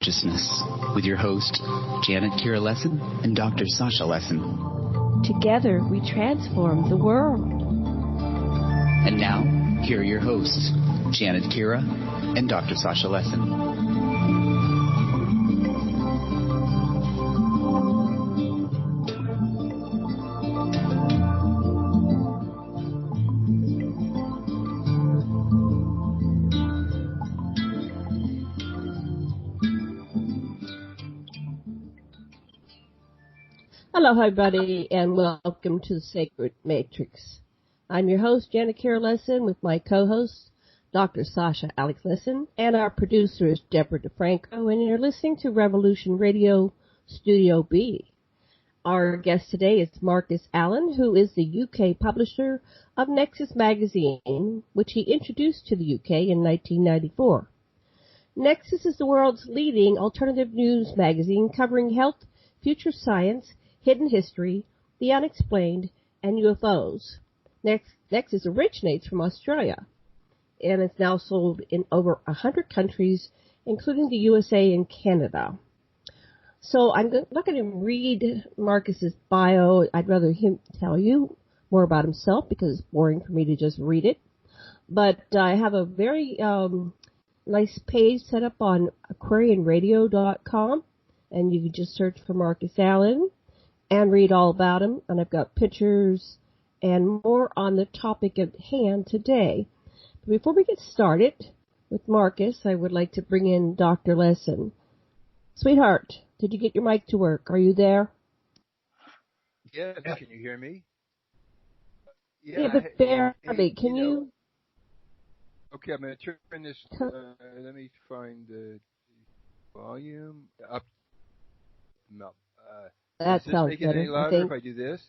Consciousness with your host, Janet Kira Lessin and Dr. Sasha Lessin. Together, we transform the world. And now, here are your hosts, Janet Kira and Dr. Sasha Lessin. Hello, everybody, and welcome to the Sacred Matrix. I'm your host, Janet Kira Lessin, with my co-host, Dr. Sasha Alex Lessin, and our producer is Deborah DeFranco, and you're listening to Revolution Radio Studio B. Our guest today is Marcus Allen, who is the UK publisher of Nexus Magazine, which he introduced to the UK in 1994. Nexus is the world's leading alternative news magazine covering health, future science, hidden history, the unexplained, and UFOs. Nexus originates from Australia, and it's now sold in over 100 countries, including the USA and Canada. So I'm not going to read Marcus's bio. I'd rather him tell you more about himself because it's boring for me to just read it. But I have a very nice page set up on aquarianradio.com, and you can just search for Marcus Allen and read all about him. And I've got pictures and more on the topic at hand today. But before we get started with Marcus, I would like to bring in Dr. Lessin. Sweetheart, did you get your mic to work? Are you there? Yeah, can you hear me? Yeah, but barely. Can you? Okay, I'm going to turn this, let me find the volume up. No. That sounds make better. it any louder if I do this?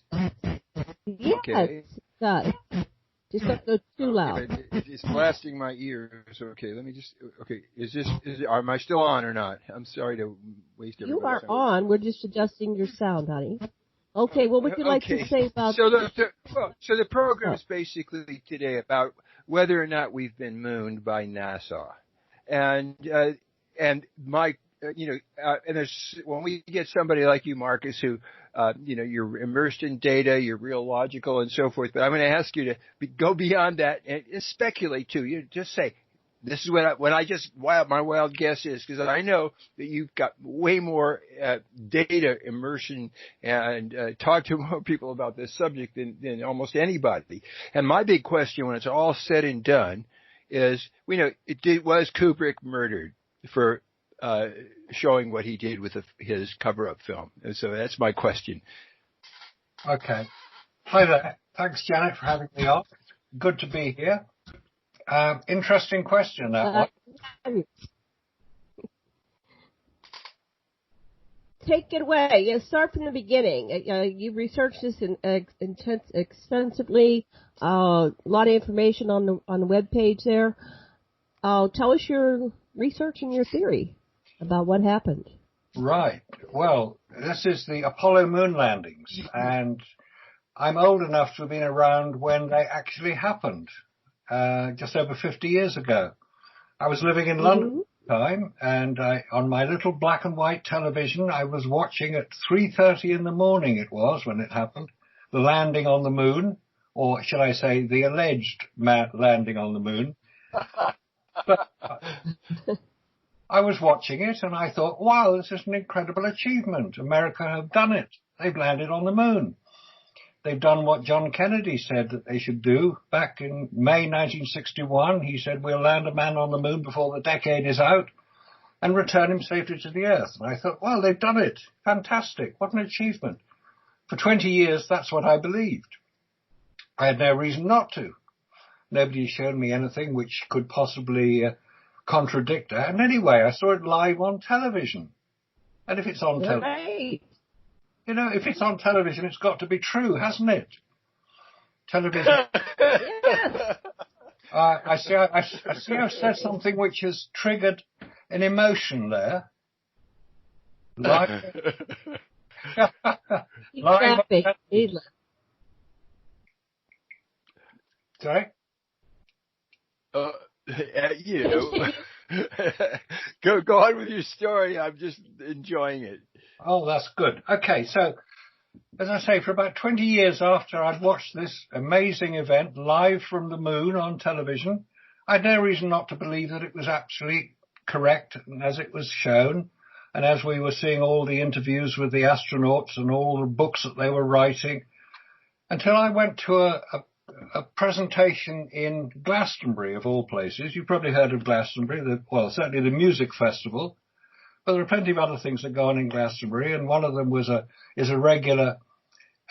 Yes, okay. It does. Just don't go too loud. It's blasting my ears. Okay, let me just. Okay, am I still on or not? I'm sorry to waste everybody's time. You are on. We're just adjusting your sound, honey. Okay, what would you like to say about? So the program is basically today about whether or not we've been mooned by NASA, and my. And there's, when we get somebody like you, Marcus, who, you're immersed in data, you're real logical and so forth, but I'm going to ask you to go beyond that and speculate too. You just say, this is what my wild guess is, because I know that you've got way more data immersion and talk to more people about this subject than almost anybody. And my big question, when it's all said and done, is, was Kubrick murdered for showing what he did with his cover-up film? And so that's my question. Okay. Hi there. Thanks, Janet, for having me on. Good to be here. Interesting question, that one. Take it away. Start from the beginning. You researched this extensively. A lot of information on the web page there. Tell us your research and your theory about what happened. Right. Well, this is the Apollo moon landings, and I'm old enough to have been around when they actually happened, just over 50 years ago. I was living in London at the time, and on my little black and white television, I was watching at 3:30 in the morning, it was when it happened, the landing on the moon, or should I say the alleged landing on the moon. But I was watching it and I thought, wow, this is an incredible achievement. America have done it. They've landed on the moon. They've done what John Kennedy said that they should do back in May 1961. He said, we'll land a man on the moon before the decade is out and return him safely to the earth. And I thought, well, they've done it. Fantastic. What an achievement. For 20 years, that's what I believed. I had no reason not to. Nobody showed me anything which could possibly contradict that. And anyway, I saw it live on television. And if it's on television, if it's on television, it's got to be true, hasn't it? Television. Yes. I see I've said something which has triggered an emotion there. Live. Sorry? Go on with your story. I'm just enjoying it. Oh, that's good. Okay, so as I say, for about 20 years after I'd watched this amazing event live from the moon on television, I had no reason not to believe that it was actually correct as it was shown, and as we were seeing all the interviews with the astronauts and all the books that they were writing, until I went to a presentation in Glastonbury, of all places. You've probably heard of Glastonbury, certainly the music festival, but there are plenty of other things that go on in Glastonbury, and one of them is a regular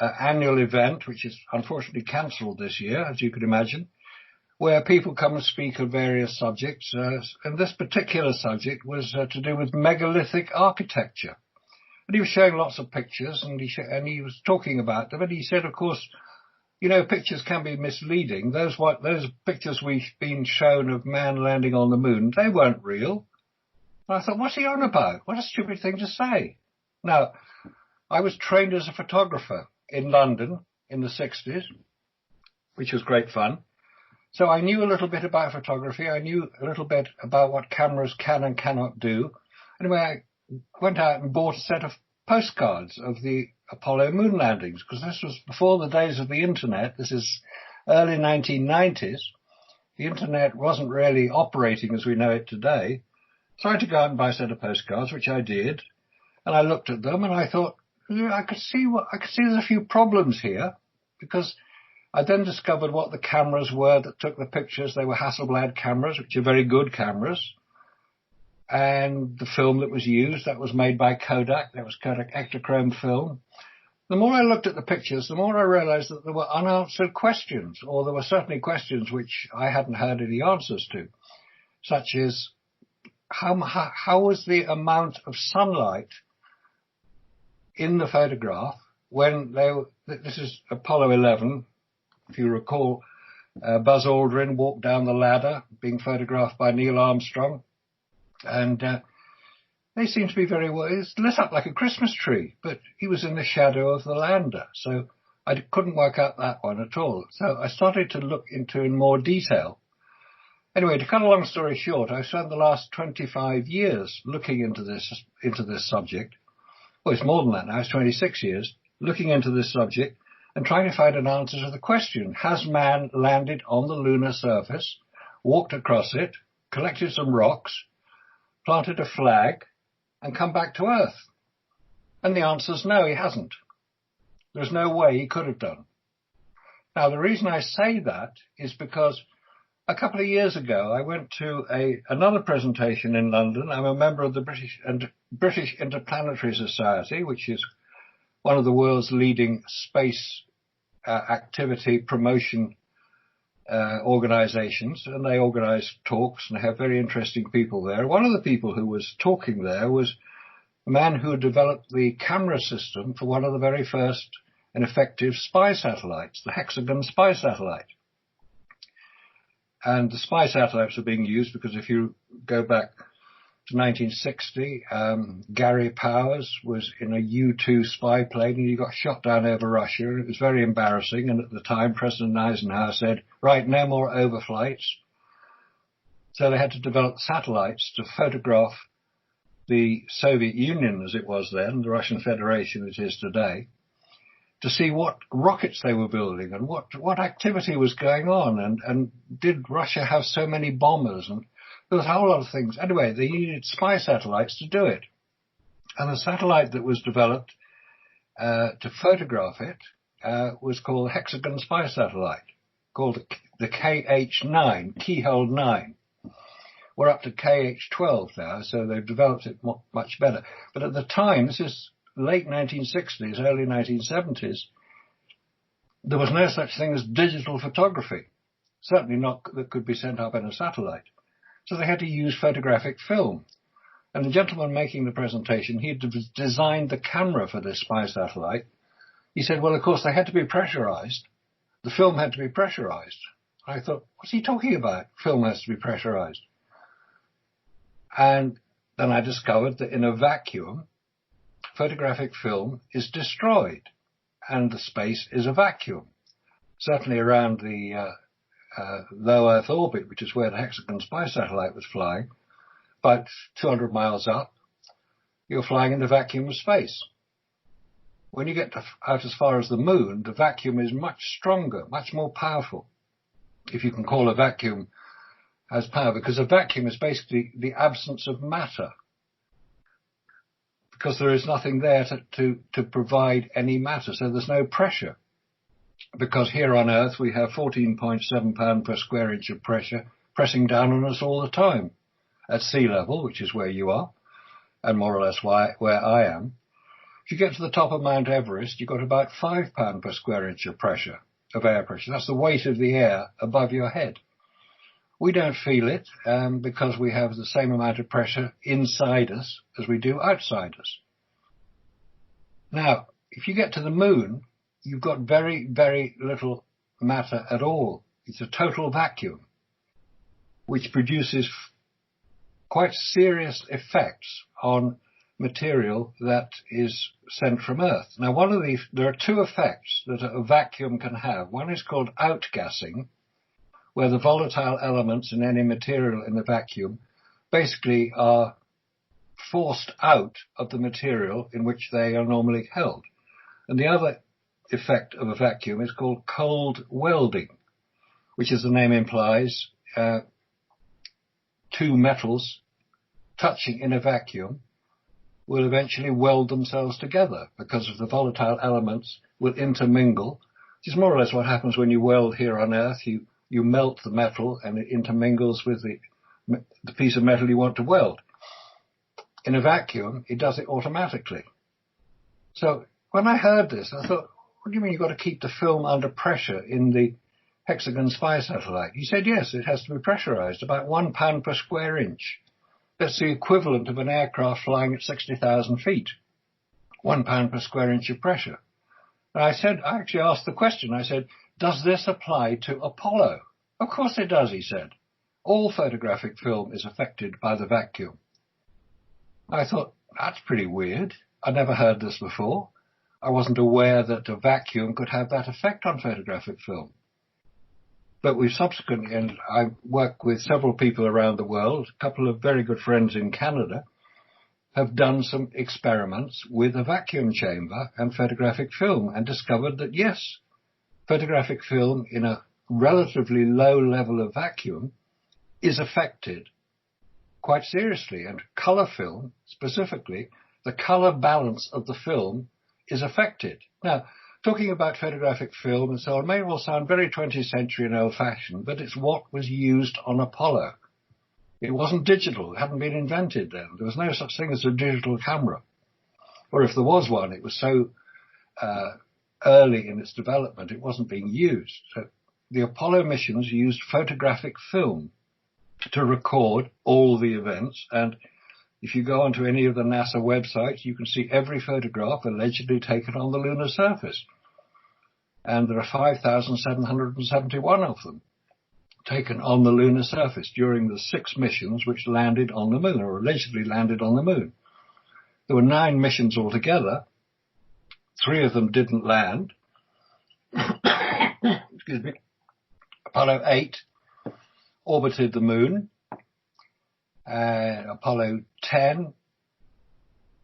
annual event, which is unfortunately cancelled this year, as you can imagine, where people come and speak on various subjects. And this particular subject was to do with megalithic architecture. And he was showing lots of pictures, and he was talking about them. And he said, of course, pictures can be misleading. Those pictures we've been shown of man landing on the moon, they weren't real. And I thought, what's he on about? What a stupid thing to say. Now, I was trained as a photographer in London in the 60s, which was great fun. So I knew a little bit about photography. I knew a little bit about what cameras can and cannot do. Anyway, I went out and bought a set of postcards of the Apollo moon landings, because this was before the days of the internet. This is early 1990s. The internet wasn't really operating as we know it today. So I had to go out and buy a set of postcards, which I did. And I looked at them and I thought, I could see there's a few problems here, because I then discovered what the cameras were that took the pictures. They were Hasselblad cameras, which are very good cameras. And the film that was used, that was made by Kodak. That was Kodak Ektachrome film. The more I looked at the pictures, the more I realized that there were unanswered questions, or there were certainly questions which I hadn't heard any answers to, such as how was the amount of sunlight in the photograph when this is Apollo 11. If you recall, Buzz Aldrin walked down the ladder being photographed by Neil Armstrong, and they seem to be very well. It's lit up like a Christmas tree, but he was in the shadow of the lander, so I couldn't work out that one at all. So I started to look into in more detail. Anyway, to cut a long story short, I've spent the last 25 years looking into this subject. Well, it's more than that now. It's 26 years looking into this subject and trying to find an answer to the question: has man landed on the lunar surface, walked across it, collected some rocks, planted a flag, and come back to Earth? And the answer is no, he hasn't. There's no way he could have done. Now, the reason I say that is because a couple of years ago, I went to another presentation in London. I'm a member of the British Interplanetary Society, which is one of the world's leading space activity promotion organizations, and they organize talks and have very interesting people there. One of the people who was talking there was a man who developed the camera system for one of the very first and effective spy satellites, the Hexagon spy satellite. And the spy satellites are being used because if you go back to 1960, Gary Powers was in a U-2 spy plane and he got shot down over Russia. It was very embarrassing. And at the time, President Eisenhower said, right, no more overflights. So they had to develop satellites to photograph the Soviet Union as it was then, the Russian Federation as it is today, to see what rockets they were building and what activity was going on, and did Russia have so many bombers, and there was a whole lot of things. Anyway, they needed spy satellites to do it. And the satellite that was developed to photograph it was called Hexagon Spy Satellite, called the KH-9, Keyhole 9. We're up to KH-12 now, so they've developed it much better. But at the time, this is late 1960s, early 1970s, there was no such thing as digital photography, certainly not that could be sent up in a satellite. So they had to use photographic film. And the gentleman making the presentation, he had designed the camera for this spy satellite. He said, well, of course, they had to be pressurized. The film had to be pressurized. I thought, what's he talking about? Film has to be pressurized. And then I discovered that in a vacuum, photographic film is destroyed and the space is a vacuum. Certainly around the low Earth orbit, which is where the Hexagon spy satellite was flying, about 200 miles up, you're flying in the vacuum of space. When you get out as far as the moon, the vacuum is much stronger, much more powerful, if you can call a vacuum as power, because a vacuum is basically the absence of matter, because there is nothing there to provide any matter, so there's no pressure. Because here on Earth we have 14.7 pound per square inch of pressure pressing down on us all the time at sea level, which is where you are, and more or less where I am. If you get to the top of Mount Everest, you've got about 5 pound per square inch of pressure, of air pressure. That's the weight of the air above your head. We don't feel it because we have the same amount of pressure inside us as we do outside us. Now, if you get to the moon, you've got very, very little matter at all. It's a total vacuum, which produces quite serious effects on material that is sent from Earth. Now, there are two effects that a vacuum can have. One is called outgassing, where the volatile elements in any material in the vacuum basically are forced out of the material in which they are normally held. And the other effect of a vacuum is called cold welding, which, as the name implies, two metals touching in a vacuum will eventually weld themselves together because of the volatile elements will intermingle, which is more or less what happens when you weld here on Earth. You melt the metal and it intermingles with the piece of metal you want to weld. In a vacuum, it does it automatically. So when I heard this, I thought, what do you mean you've got to keep the film under pressure in the hexagon spy satellite? He said, yes, it has to be pressurized, about 1 pound per square inch. That's the equivalent of an aircraft flying at 60,000 feet. 1 pound per square inch of pressure. And I actually asked the question, I said, does this apply to Apollo? Of course it does, he said. All photographic film is affected by the vacuum. I thought, that's pretty weird. I'd never heard this before. I wasn't aware that a vacuum could have that effect on photographic film. But we've subsequently, and I work with several people around the world, a couple of very good friends in Canada, have done some experiments with a vacuum chamber and photographic film and discovered that, yes, photographic film in a relatively low level of vacuum is affected quite seriously. And colour film, specifically, the colour balance of the film is affected. Now, talking about photographic film and so on may well sound very 20th century and old-fashioned, but it's what was used on Apollo. It wasn't digital. It hadn't been invented then. There was no such thing as a digital camera. Or if there was one, it was so early in its development, it wasn't being used. So the Apollo missions used photographic film to record all the events. And if you go onto any of the NASA websites, you can see every photograph allegedly taken on the lunar surface. And there are 5,771 of them taken on the lunar surface during the 6 missions which landed on the moon, or allegedly landed on the moon. There were 9 missions altogether. 3 of them didn't land. Excuse me. Apollo 8 orbited the moon. Apollo 10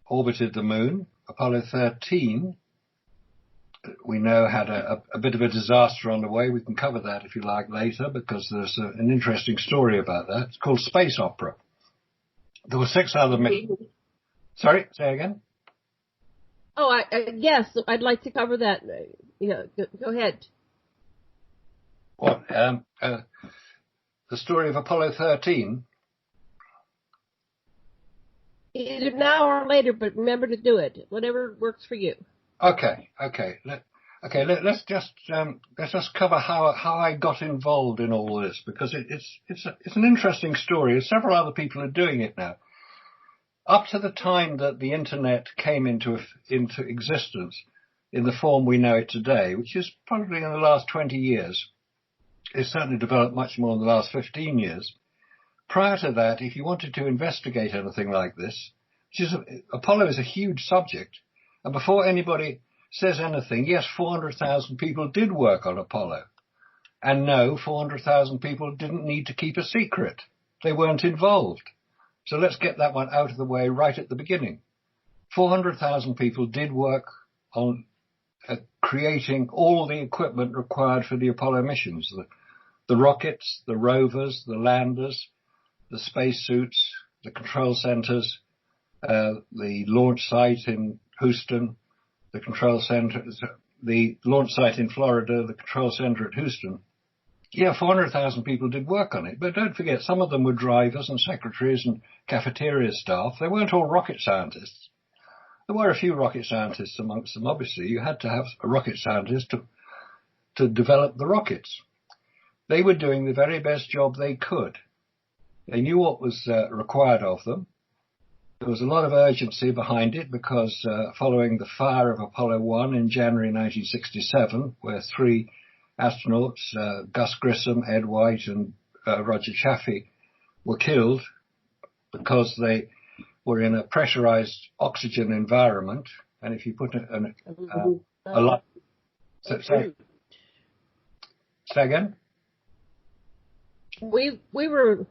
orbited the moon. Apollo 13, we know, had a bit of a disaster on the way. We can cover that if you like later, because there's an interesting story about that. It's called Space Opera. There were 6 other missions. Sorry, say again? Oh, yes, I'd like to cover that. Go ahead. What? The story of Apollo 13? Either now or later, but remember to do it. Whatever works for you. Okay. Let's just cover how I got involved in all this, because it's an interesting story. Several other people are doing it now. Up to the time that the internet came into existence in the form we know it today, which is probably in the last 20 years, it's certainly developed much more in the last 15 years. Prior to that, if you wanted to investigate anything like this, Apollo is a huge subject, and before anybody says anything, yes, 400,000 people did work on Apollo. And no, 400,000 people didn't need to keep a secret. They weren't involved. So let's get that one out of the way right at the beginning. 400,000 people did work on creating all the equipment required for the Apollo missions. The rockets, the rovers, the landers, the spacesuits, the control centers, the launch site in Houston, the control center, the launch site in Florida, the control center at Houston. Yeah, 400,000 people did work on it, but don't forget, some of them were drivers and secretaries and cafeteria staff. They weren't all rocket scientists. There were a few rocket scientists amongst them, obviously. You had to have a rocket scientist to develop the rockets. They were doing the very best job they could. They knew what was required of them. There was a lot of urgency behind it because following the fire of Apollo 1 in January 1967, where 3 astronauts, Gus Grissom, Ed White, and Roger Chaffee, were killed because they were in a pressurized oxygen environment. And if you put a light... Say again? We were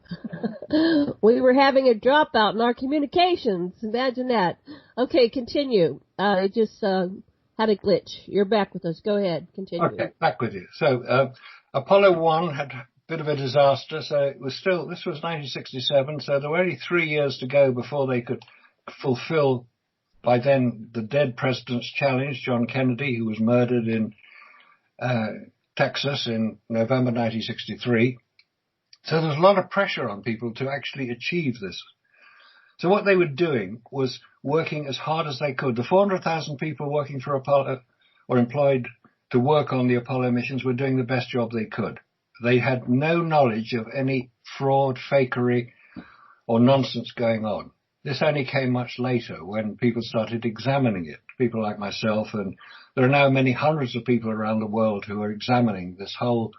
having a dropout in our communications. Imagine that. Okay, continue. It just had a glitch. You're back with us. Go ahead. Continue. Okay, back with you. So Apollo 1 had a bit of a disaster. So it was this was 1967. So there were only 3 years to go before they could fulfill, by then, the dead president's challenge, John Kennedy, who was murdered in Texas in November 1963. So there was a lot of pressure on people to actually achieve this. So what they were doing was working as hard as they could. The 400,000 people working for Apollo or employed to work on the Apollo missions were doing the best job they could. They had no knowledge of any fraud, fakery, or nonsense going on. This only came much later when people started examining it, people like myself, and there are now many hundreds of people around the world who are examining this whole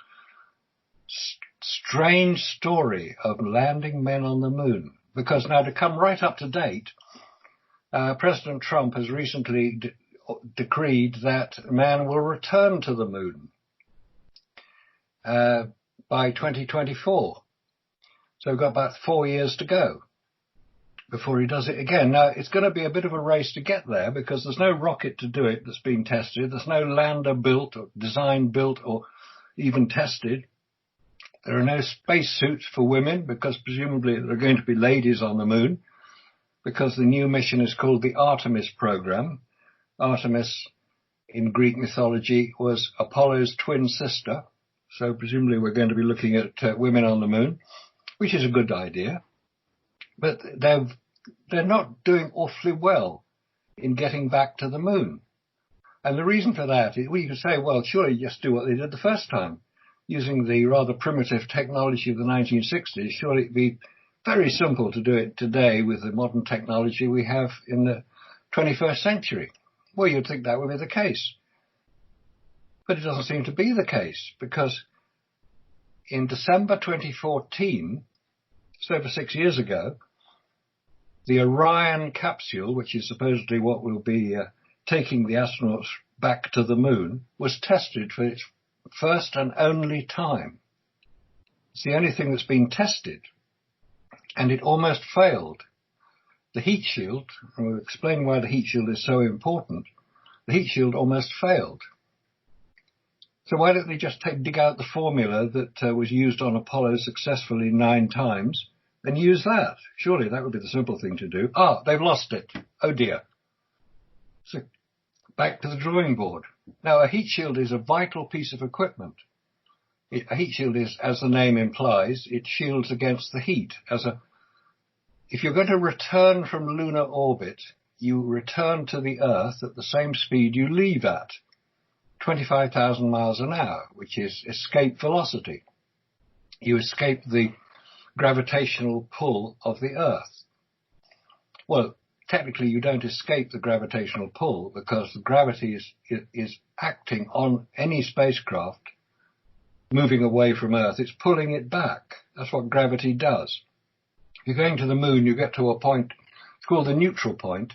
strange story of landing men on the moon. Because now, to come right up to date, President Trump has recently decreed that man will return to the moon by 2024. So we've got about 4 years to go before he does it again. Now, it's going to be a bit of a race to get there because there's no rocket to do it that's been tested. There's no lander built or design built or even tested. There are no space suits for women because presumably there are going to be ladies on the moon because the new mission is called the Artemis program. Artemis in Greek mythology was Apollo's twin sister. So presumably we're going to be looking at women on the moon, which is a good idea. But they're not doing awfully well in getting back to the moon. And the reason for that is, well, you can say, well, surely just do what they did the first time. Using the rather primitive technology of the 1960s, surely it'd be very simple to do it today with the modern technology we have in the 21st century. Well, you'd think that would be the case. But it doesn't seem to be the case, because in December 2014, so over 6 years ago, the Orion capsule, which is supposedly what will be taking the astronauts back to the moon, was tested for its first and only time. It's the only thing that's been tested, and it almost failed. The heat shield, and we'll explain why the heat shield is so important, the heat shield almost failed. So why don't they just dig out the formula that was used on Apollo successfully 9 times and use that? Surely that would be the simple thing to do. They've lost it. Oh dear. So back to the drawing board. Now, a heat shield is a vital piece of equipment. A heat shield is, as the name implies, it shields against the heat. If you're going to return from lunar orbit, you return to the Earth at the same speed you leave at, 25,000 miles an hour, which is escape velocity. You escape the gravitational pull of the Earth. Well, technically you don't escape the gravitational pull because the gravity is acting on any spacecraft moving away from Earth. It's pulling it back. That's what gravity does. If you're going to the moon, you get to a point, it's called the neutral point,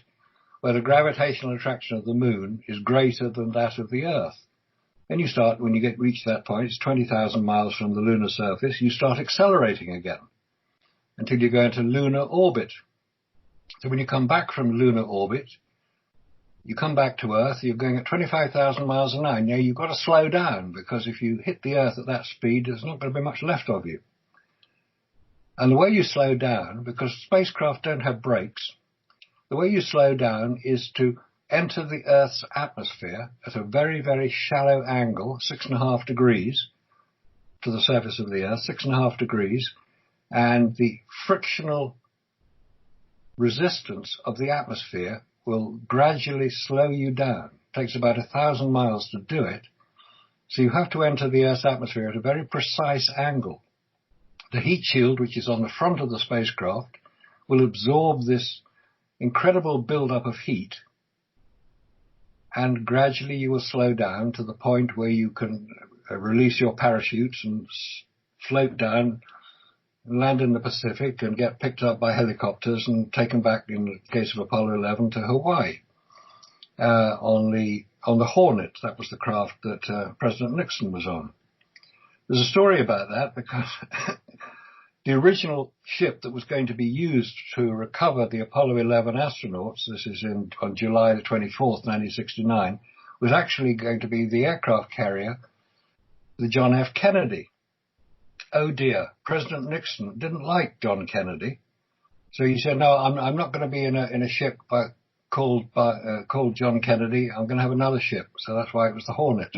where the gravitational attraction of the moon is greater than that of the Earth. And you start, when you reach that point, it's 20,000 miles from the lunar surface, you start accelerating again. until you go into lunar orbit. So when you come back from lunar orbit, you come back to Earth, you're going at 25,000 miles an hour. Now you've got to slow down, because if you hit the Earth at that speed, there's not going to be much left of you. And the way you slow down, because spacecraft don't have brakes, the way you slow down is to enter the Earth's atmosphere at a very, very shallow angle, 6.5 degrees to the surface of the Earth, 6.5 degrees, and the frictional resistance of the atmosphere will gradually slow you down. It takes about 1,000 miles to do it. So you have to enter the Earth's atmosphere at a very precise angle. The heat shield, which is on the front of the spacecraft, will absorb this incredible buildup of heat, and gradually you will slow down to the point where you can release your parachutes and float down and land in the Pacific and get picked up by helicopters and taken back, in the case of Apollo 11, to Hawaii on the Hornet. That was the craft that President Nixon was on. There's a story about that, because the original ship that was going to be used to recover the Apollo 11 astronauts, this is on July the 24th, 1969, was actually going to be the aircraft carrier, the John F. Kennedy. Oh dear, President Nixon didn't like John Kennedy, so he said, no, I'm not going to be in a ship called John Kennedy. I'm going to have another ship. So that's why it was the Hornet.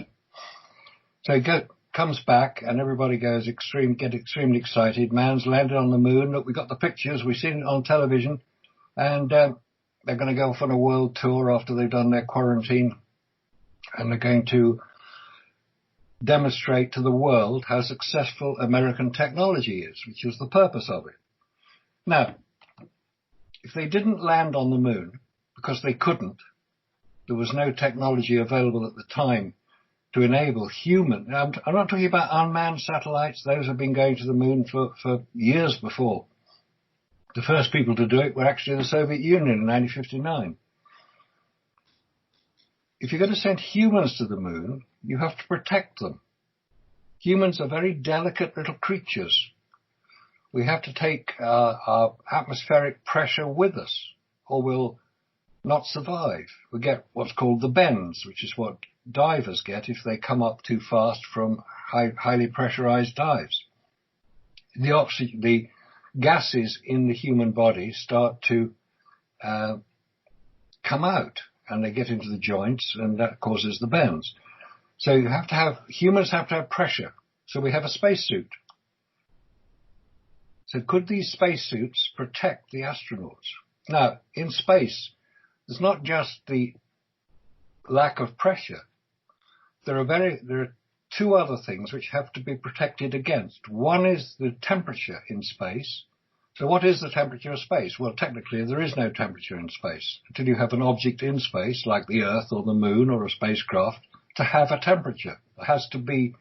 So he comes back, and everybody get extremely excited. Man's landed on the moon. Look, we got the pictures. We've seen it on television, and they're going to go off on a world tour after they've done their quarantine, and they're going to demonstrate to the world how successful American technology is, which was the purpose of it. Now, if they didn't land on the moon, because they couldn't, there was no technology available at the time to enable human. I'm not talking about unmanned satellites. Those have been going to the moon for years before. The first people to do it were actually the Soviet Union in 1959. If you're going to send humans to the moon, you have to protect them. Humans are very delicate little creatures. We have to take our atmospheric pressure with us, or we'll not survive. We get what's called the bends, which is what divers get if they come up too fast from highly pressurized dives. The gases in the human body start to come out, and they get into the joints, and that causes the bends. So humans have to have pressure. So we have a spacesuit. So could these spacesuits protect the astronauts? Now, in space, there's not just the lack of pressure. There are two other things which have to be protected against. One is the temperature in space. So what is the temperature of space? Well, technically, there is no temperature in space until you have an object in space, like the Earth or the Moon or a spacecraft, to have a temperature. There has to be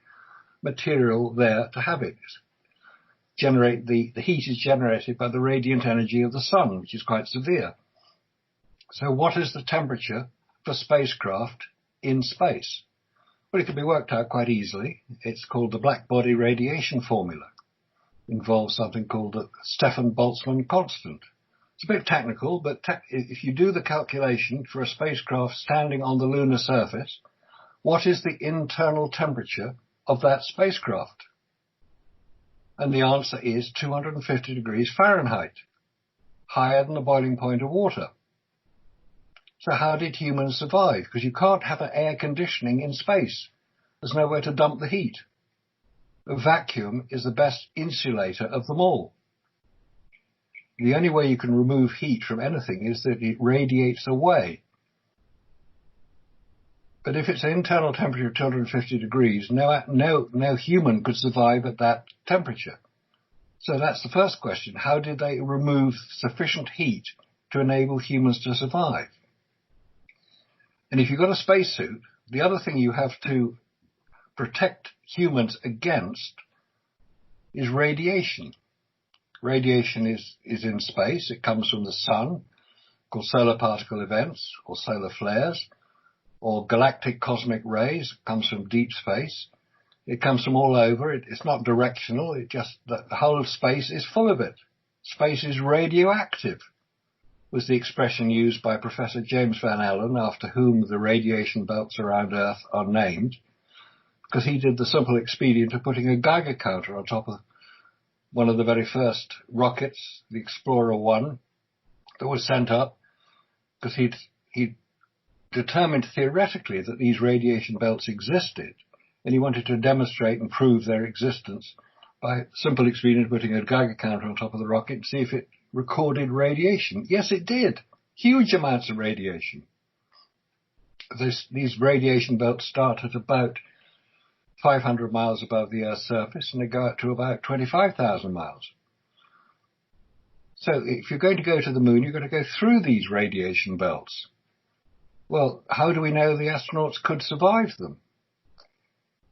material there to have it. The heat is generated by the radiant energy of the sun, which is quite severe. So what is the temperature for spacecraft in space? Well, it can be worked out quite easily. It's called the black body radiation formula. It involves something called the Stefan-Boltzmann constant. It's a bit technical, but if you do the calculation for a spacecraft standing on the lunar surface, what is the internal temperature of that spacecraft? And the answer is 250 degrees Fahrenheit, higher than the boiling point of water. So how did humans survive? Because you can't have an air conditioning in space. There's nowhere to dump the heat. A vacuum is the best insulator of them all. The only way you can remove heat from anything is that it radiates away. But if it's an internal temperature of 250 degrees, no human could survive at that temperature. So that's the first question. How did they remove sufficient heat to enable humans to survive? And if you've got a spacesuit, the other thing you have to protect humans against is radiation. Radiation is in space. It comes from the sun, called solar particle events or solar flares, or galactic cosmic rays. It comes from deep space. It comes from all over. It's not directional. The whole space is full of it. Space is radioactive, was the expression used by Professor James Van Allen, after whom the radiation belts around Earth are named, because he did the simple expedient of putting a Geiger counter on top of one of the very first rockets, the Explorer 1, that was sent up, because he'd determined theoretically that these radiation belts existed, and he wanted to demonstrate and prove their existence by simple expedient of putting a Geiger counter on top of the rocket and see if it recorded radiation. Yes, it did. Huge amounts of radiation. These radiation belts start at about 500 miles above the Earth's surface, and they go up to about 25,000 miles. So if you're going to go to the moon, you're going to go through these radiation belts. Well, how do we know the astronauts could survive them?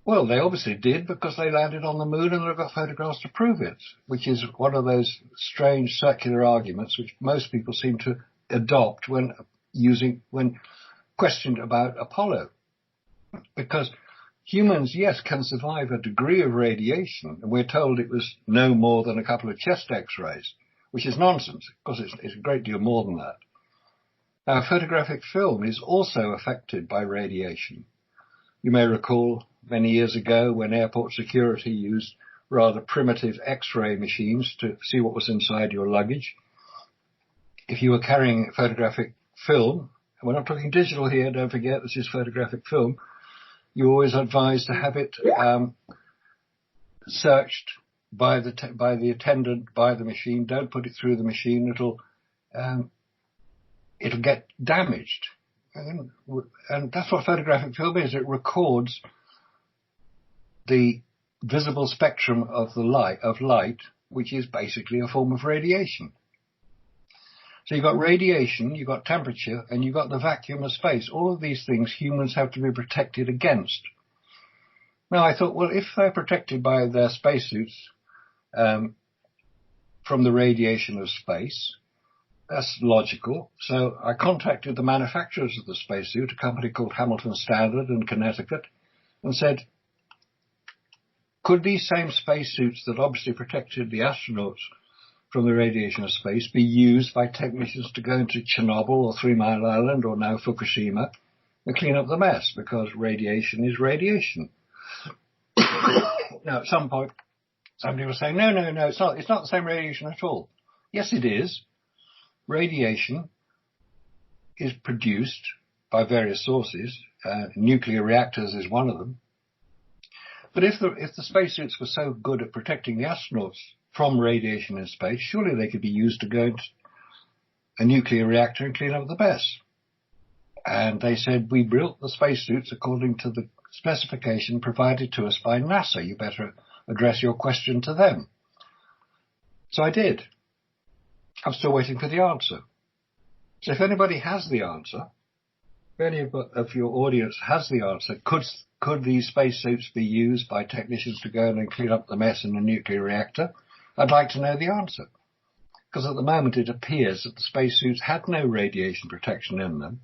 Well, they obviously did, because they landed on the moon and they've got photographs to prove it, which is one of those strange circular arguments which most people seem to adopt when questioned about Apollo. Because humans, yes, can survive a degree of radiation, and we're told it was no more than a couple of chest x-rays, which is nonsense, because it's a great deal more than that. Now, photographic film is also affected by radiation. You may recall many years ago when airport security used rather primitive x-ray machines to see what was inside your luggage. If you were carrying photographic film, and we're not talking digital here, don't forget this is photographic film, you're always advised to have it searched by the attendant by the machine. Don't put it through the machine; it'll get damaged. And that's what photographic film is. It records the visible spectrum of light, which is basically a form of radiation. So you've got radiation, you've got temperature, and you've got the vacuum of space. All of these things humans have to be protected against. Now I thought, well, if they're protected by their spacesuits from the radiation of space, that's logical. So I contacted the manufacturers of the spacesuit, a company called Hamilton Standard in Connecticut, and said, could these same spacesuits that obviously protected the astronauts from the radiation of space be used by technicians to go into Chernobyl or 3 Mile Island or now Fukushima and clean up the mess, because radiation is radiation. Now, at some point, somebody was saying, no, it's not the same radiation at all. Yes, it is. Radiation is produced by various sources. Nuclear reactors is one of them. But if the spacesuits were so good at protecting the astronauts from radiation in space, surely they could be used to go into a nuclear reactor and clean up the mess. And they said, we built the spacesuits according to the specification provided to us by NASA. You better address your question to them. So I did. I'm still waiting for the answer. So if anybody has the answer, if any of your audience has the answer, could these spacesuits be used by technicians to go in and clean up the mess in a nuclear reactor? I'd like to know the answer. Because at the moment it appears that the spacesuits had no radiation protection in them.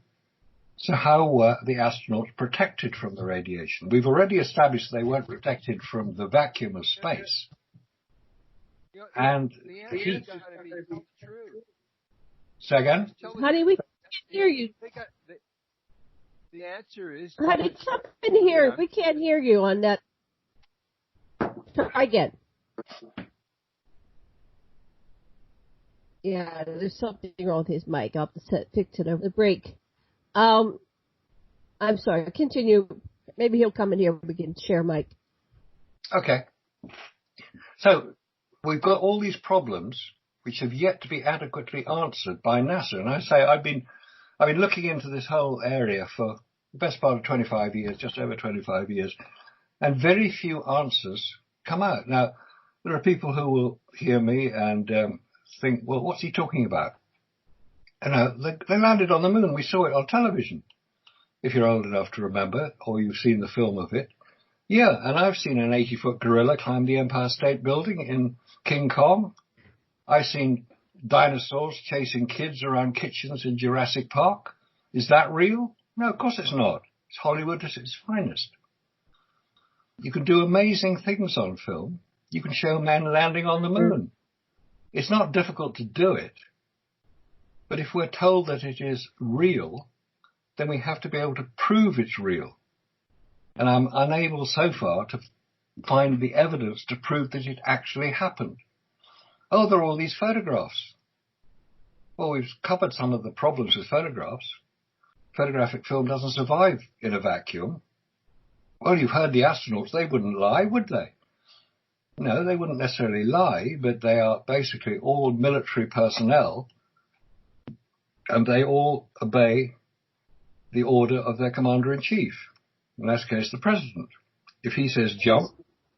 So how were the astronauts protected from the radiation? We've already established they weren't protected from the vacuum of space. And the heat. Say again? Honey, we can't hear you. The answer is... Honey, come in here. We can't hear you on that. Try again. Yeah, there's something wrong with his mic. I'll have to fix it over the break. I'm sorry. Continue. Maybe he'll come in here. We can share mic. Okay. So we've got all these problems which have yet to be adequately answered by NASA. And I say I've been looking into this whole area for the best part of 25 years, just over 25 years, and very few answers come out. Now, there are people who will hear me and think, well, what's he talking about? And they landed on the moon. We saw it on television. If you're old enough to remember, or you've seen the film of it. Yeah, and I've seen an 80-foot gorilla climb the Empire State Building in King Kong. I've seen dinosaurs chasing kids around kitchens in Jurassic Park. Is that real? No, of course it's not. It's Hollywood at its finest. You can do amazing things on film. You can show men landing on the moon. It's not difficult to do it, but if we're told that it is real, then we have to be able to prove it's real. And I'm unable so far to find the evidence to prove that it actually happened. Oh, there are all these photographs. Well, we've covered some of the problems with photographs. Photographic film doesn't survive in a vacuum. Well, you've heard the astronauts, they wouldn't lie, would they? No, they wouldn't necessarily lie, but they are basically all military personnel, and they all obey the order of their commander-in-chief, in this case, the president. If he says jump,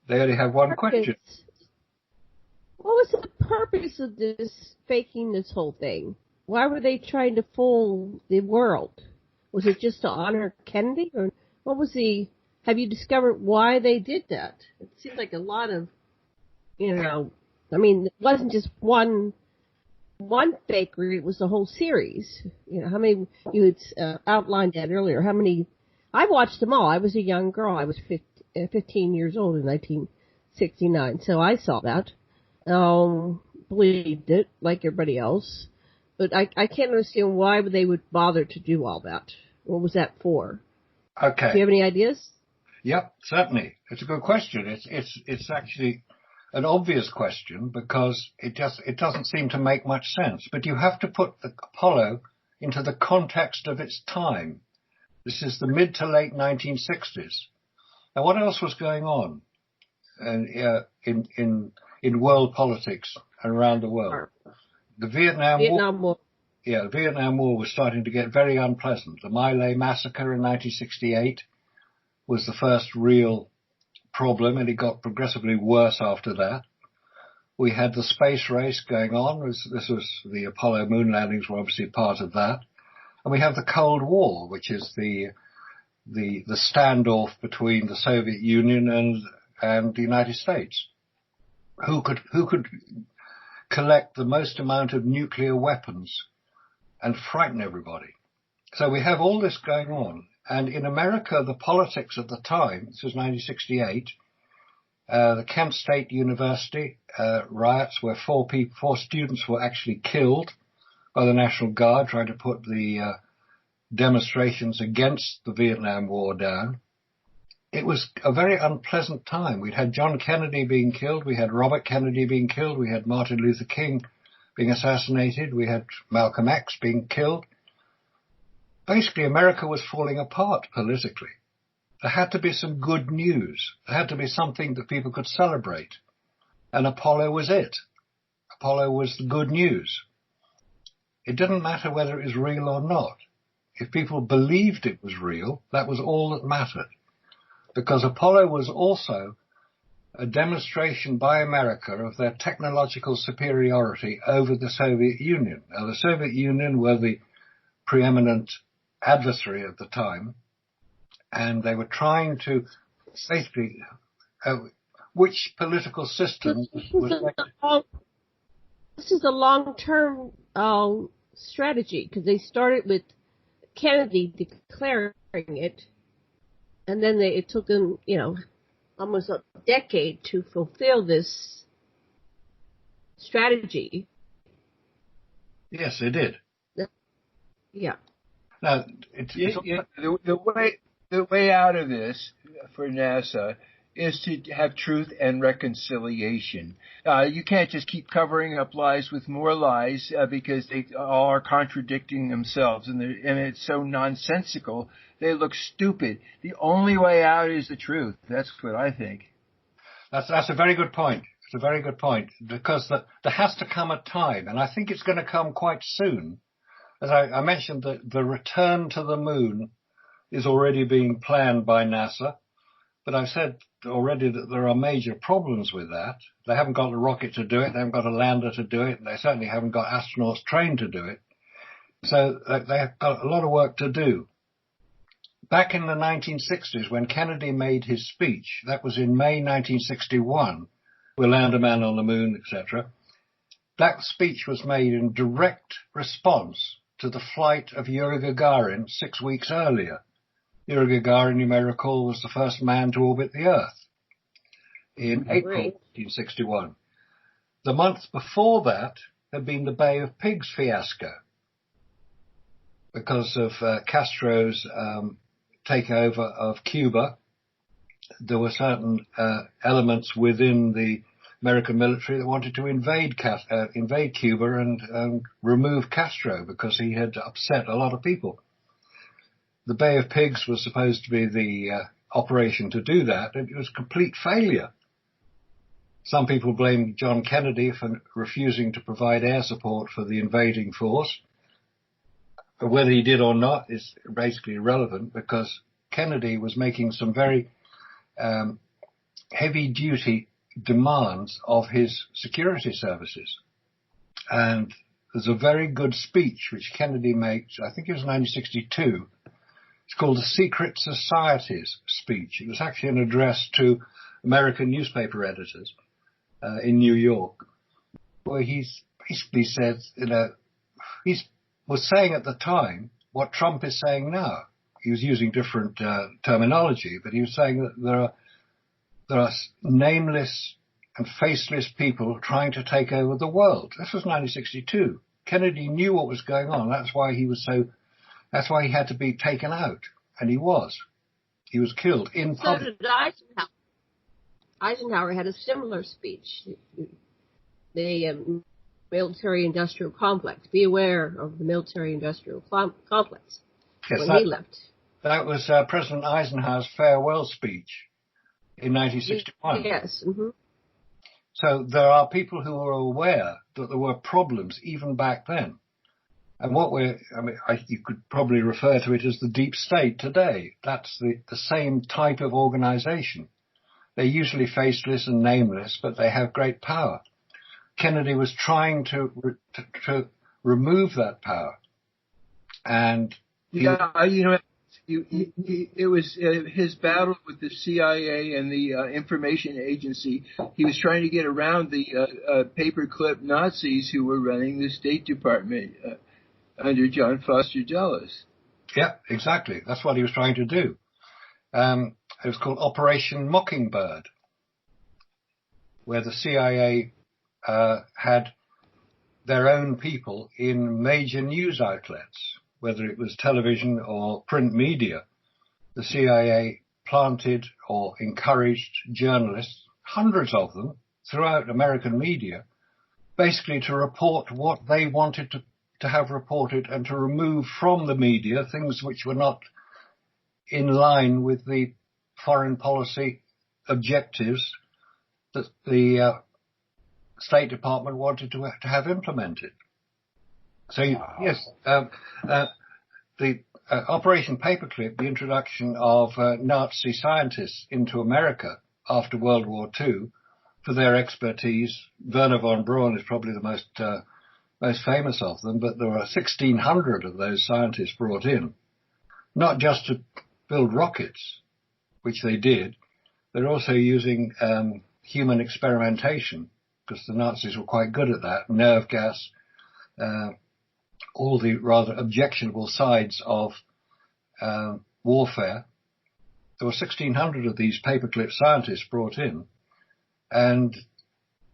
they only have one question. What was the purpose of this, faking this whole thing? Why were they trying to fool the world? Was it just to honor Kennedy? Or what was have you discovered why they did that? It seems like a lot of, I mean, it wasn't just one fakery, it was the whole series. How many, you had outlined that earlier, how many, I watched them all. I was a young girl. I was 15 years old in 1969, so I saw that. Believed it, like everybody else. But I can't understand why they would bother to do all that. What was that for? Okay. Do you have any ideas? Yep, certainly. It's a good question. It's actually an obvious question because it doesn't seem to make much sense. But you have to put the Apollo into the context of its time. This is the mid to late 1960s. Now, what else was going on in world politics around the world? The Vietnam War. Yeah, the Vietnam War was starting to get very unpleasant. The My Lai massacre in 1968 was the first real problem, and it got progressively worse after that. We had the space race going on. This was the Apollo moon landings were obviously part of that. And we have the Cold War, which is the standoff between the Soviet Union and the United States. Who could collect the most amount of nuclear weapons and frighten everybody? So we have all this going on. And in America, the politics at the time, this was 1968, the Kent State University riots where four students were actually killed by the National Guard trying to put the demonstrations against the Vietnam War down. It was a very unpleasant time. We'd had John Kennedy being killed. We had Robert Kennedy being killed. We had Martin Luther King being assassinated. We had Malcolm X being killed. Basically, America was falling apart politically. There had to be some good news. There had to be something that people could celebrate. And Apollo was it. Apollo was the good news. It didn't matter whether it was real or not. If people believed it was real, that was all that mattered. Because Apollo was also a demonstration by America of their technological superiority over the Soviet Union. Now, the Soviet Union were the preeminent adversary at the time, and they were trying to basically, which political system was... This is a long-term strategy, because they started with Kennedy declaring it, and then it took them, almost a decade to fulfill this strategy. Yes, they did. Yeah. Now, the way out of this for NASA is to have truth and reconciliation. You can't just keep covering up lies with more lies because they all are contradicting themselves, and it's so nonsensical. They look stupid. The only way out is the truth. That's what I think. That's a very good point. It's a very good point, because there has to come a time, and I think it's going to come quite soon. As I mentioned, the return to the moon is already being planned by NASA, but I've said already that there are major problems with that. They haven't got a rocket to do it, they haven't got a lander to do it, and they certainly haven't got astronauts trained to do it. So they've got a lot of work to do. Back in the 1960s, when Kennedy made his speech, that was in May 1961, we'll land a man on the moon, etc. That speech was made in direct response to the flight of Yuri Gagarin 6 weeks earlier. Yuri Gagarin, you may recall, was the first man to orbit the Earth in April 1961. The month before that had been the Bay of Pigs fiasco because of Castro's takeover of Cuba. There were certain elements within the American military that wanted to invade Cuba and remove Castro because he had upset a lot of people. The Bay of Pigs was supposed to be the operation to do that, and it was a complete failure. Some people blamed John Kennedy for refusing to provide air support for the invading force. But whether he did or not is basically irrelevant because Kennedy was making some very heavy-duty demands of his security services. And there's a very good speech which Kennedy makes, I think it was 1962. It's called the Secret Societies speech. It was actually an address to American newspaper editors in New York, where he basically said, he was saying at the time what Trump is saying now. He was using different terminology, but he was saying that there are nameless and faceless people trying to take over the world. This was 1962. Kennedy knew what was going on. That's why he had to be taken out. And he was. He was killed in public. So did Eisenhower. Eisenhower had a similar speech. The military-industrial complex. Be aware of the military-industrial complex. Yes, when he left. That was President Eisenhower's farewell speech in 1961. Yes. Mm-hmm. So there are people who are aware that there were problems even back then. And you could probably refer to it as the deep state today. That's the same type of organization. They're usually faceless and nameless, but they have great power. Kennedy was trying to remove that power. And it was his battle with the CIA and the information agency. He was trying to get around the paperclip Nazis who were running the State Department under John Foster Dulles. Yeah, exactly. That's what he was trying to do. It was called Operation Mockingbird, where the CIA had their own people in major news outlets, whether it was television or print media. The CIA planted or encouraged journalists, hundreds of them, throughout American media, basically to report what they wanted to have reported and to remove from the media things which were not in line with the foreign policy objectives that the State Department wanted to have implemented. So, yes, the Operation Paperclip, the introduction of Nazi scientists into America after World War II for their expertise. Werner von Braun is probably the most famous of them, but there were 1,600 of those scientists brought in, not just to build rockets, which they did. They're also using human experimentation, because the Nazis were quite good at that, nerve gas, all the rather objectionable sides of warfare. There were 1,600 of these paperclip scientists brought in, and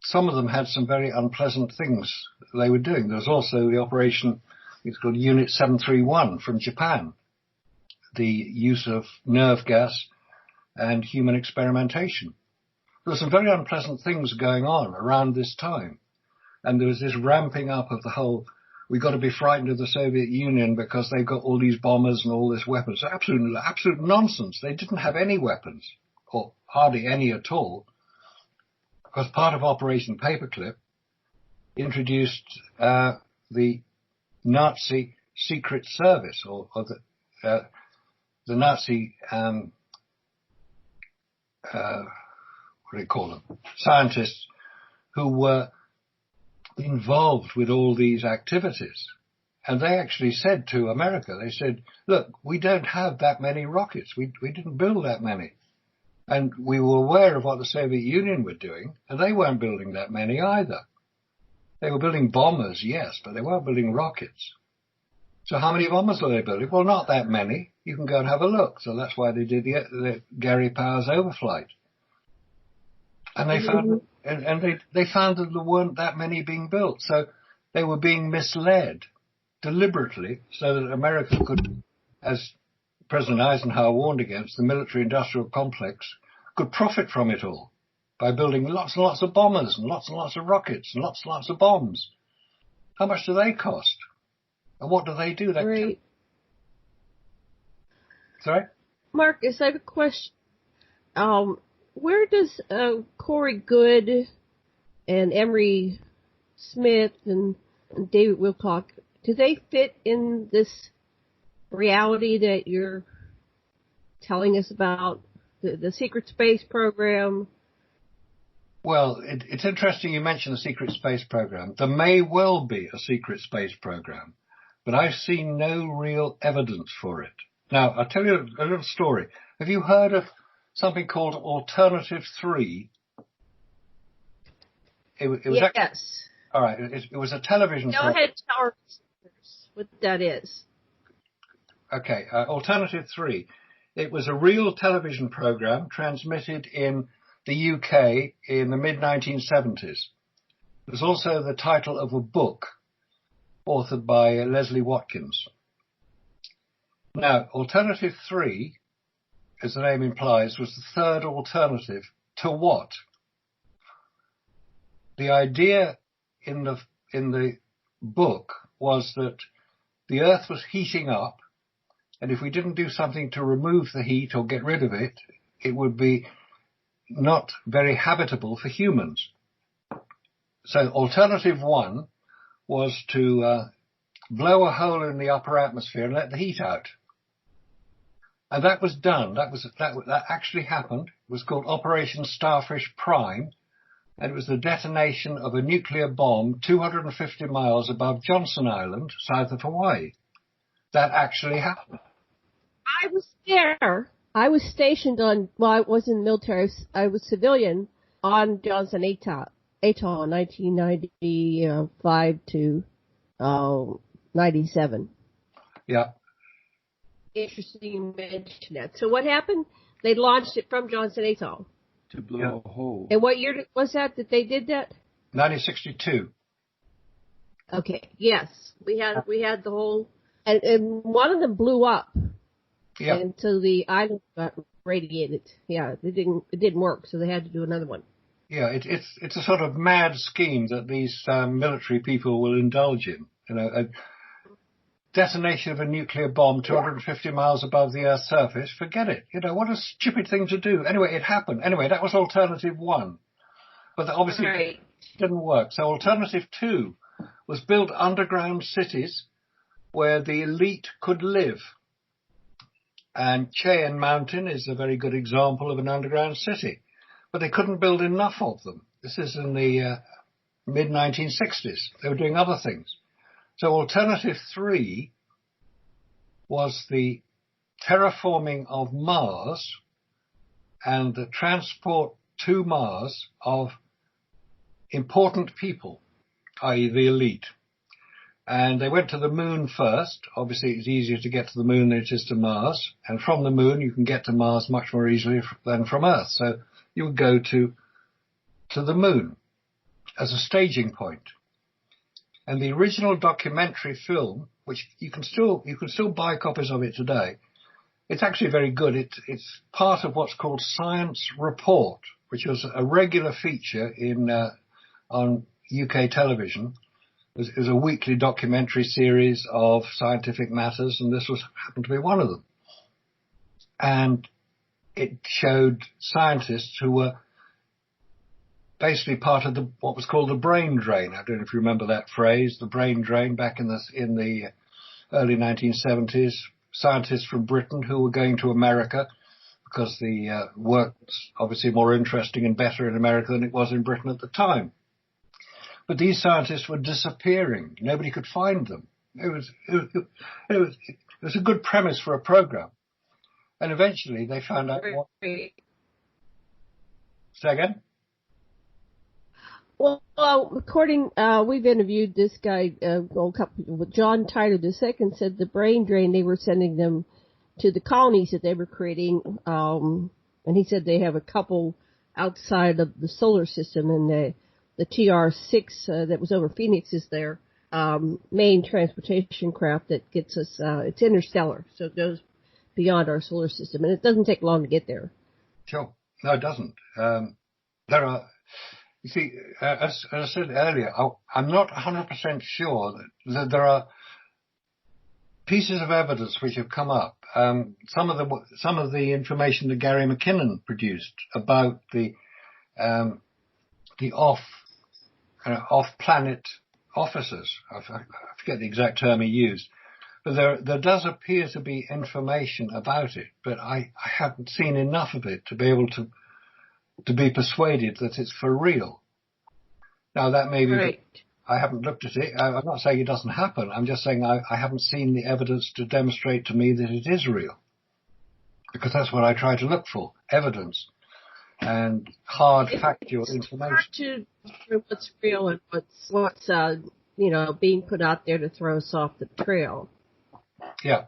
some of them had some very unpleasant things they were doing. There was also the operation, it's called Unit 731 from Japan, the use of nerve gas and human experimentation. There were some very unpleasant things going on around this time. And there was this ramping up of the whole, we've got to be frightened of the Soviet Union because they've got all these bombers and all this weapons. Absolute nonsense. They didn't have any weapons, or hardly any at all, because part of Operation Paperclip introduced the Nazi Secret Service, or the Nazi, what do you call them, scientists who were involved with all these activities. And they actually said to America, they said, look, we don't have that many rockets. We didn't build that many. And we were aware of what the Soviet Union were doing, and they weren't building that many either. They were building bombers, yes, but they weren't building rockets. So how many bombers were they building? Well, not that many. You can go and have a look. So that's why they did the Gary Powers overflight. And they found And they found that there weren't that many being built. So they were being misled deliberately so that America could, as President Eisenhower warned against, the military-industrial complex could profit from it all by building lots and lots of bombers and lots of rockets and lots of bombs. How much do they cost? And what do they do? Right. Sorry? Marcus, I have a question. Where does Corey Goode and Emery Smith and David Wilcock, do they fit in this reality that you're telling us about, the secret space program? Well, it's interesting you mention the secret space program. There may well be a secret space program, but I've seen no real evidence for it. Now, I'll tell you a little story. Have you heard of something called Alternative 3? It was yes. All right. It was a television Go program. ahead, tell our listeners what that is. Okay. Alternative 3. It was a real television program transmitted in the UK in the mid-1970s. It was also the title of a book authored by Leslie Watkins. Now, Alternative 3, as the name implies, was the third alternative to what? The idea in the book was that the Earth was heating up, and if we didn't do something to remove the heat or get rid of it, it would be not very habitable for humans. So Alternative 1 was to blow a hole in the upper atmosphere and let the heat out. And that was done. That actually happened. It was called Operation Starfish Prime, and it was the detonation of a nuclear bomb 250 miles above Johnson Island, south of Hawaii. That actually happened. I was there. I was stationed on, well, I was in the military. I was civilian on Johnson Atoll in 1995 to 97. Yeah. Interesting you mention that. So what happened? They launched it from Johnson Atoll. To blow a hole. And what year was that they did that? 1962. Okay. Yes. We had the whole, and one of them blew up. Yeah. And so the island got radiated. Yeah. It didn't work. So they had to do another one. Yeah. It's a sort of mad scheme that these military people will indulge in. You know, a detonation of a nuclear bomb 250 miles above the Earth's surface. Forget it. You know, what a stupid thing to do. Anyway, it happened. Anyway, that was Alternative 1. But obviously it didn't work. So Alternative 2 was build underground cities where the elite could live. And Cheyenne Mountain is a very good example of an underground city. But they couldn't build enough of them. This is in the mid-1960s. They were doing other things. So Alternative 3 was the terraforming of Mars and the transport to Mars of important people, i.e. the elite. And they went to the moon first. Obviously, it's easier to get to the moon than it is to Mars. And from the moon, you can get to Mars much more easily than from Earth. So you would go to the moon as a staging point. And the original documentary film, which you can still buy copies of it today, it's actually very good. It's part of what's called Science Report, which was a regular feature on UK television. It was a weekly documentary series of scientific matters, and this happened to be one of them. And it showed scientists who were basically part of what was called the brain drain. I don't know if you remember that phrase, the brain drain, back in the early 1970s. Scientists from Britain who were going to America because the work was obviously more interesting and better in America than it was in Britain at the time. But these scientists were disappearing. Nobody could find them. It was a good premise for a program. And eventually they found out what... Say again? Well, according, we've interviewed this guy, John Tyler II said the brain drain, they were sending them to the colonies that they were creating, and he said they have a couple outside of the solar system, and the TR-6 that was over Phoenix is their main transportation craft that gets us. It's interstellar, so it goes beyond our solar system, and it doesn't take long to get there. Sure. No, it doesn't. There are, you see, as I said earlier, I'm not 100% sure that there are pieces of evidence which have come up. Some of the information that Gary McKinnon produced about the off-planet officers. I forget the exact term he used. But there does appear to be information about it, but I haven't seen enough of it to be able to be persuaded that it's for real. Now that may be, right. I haven't looked at it. I'm not saying it doesn't happen. I'm just saying I haven't seen the evidence to demonstrate to me that it is real. Because that's what I try to look for, evidence and hard factual information. Hard to know what's real and what's being put out there to throw us off the trail. Yeah.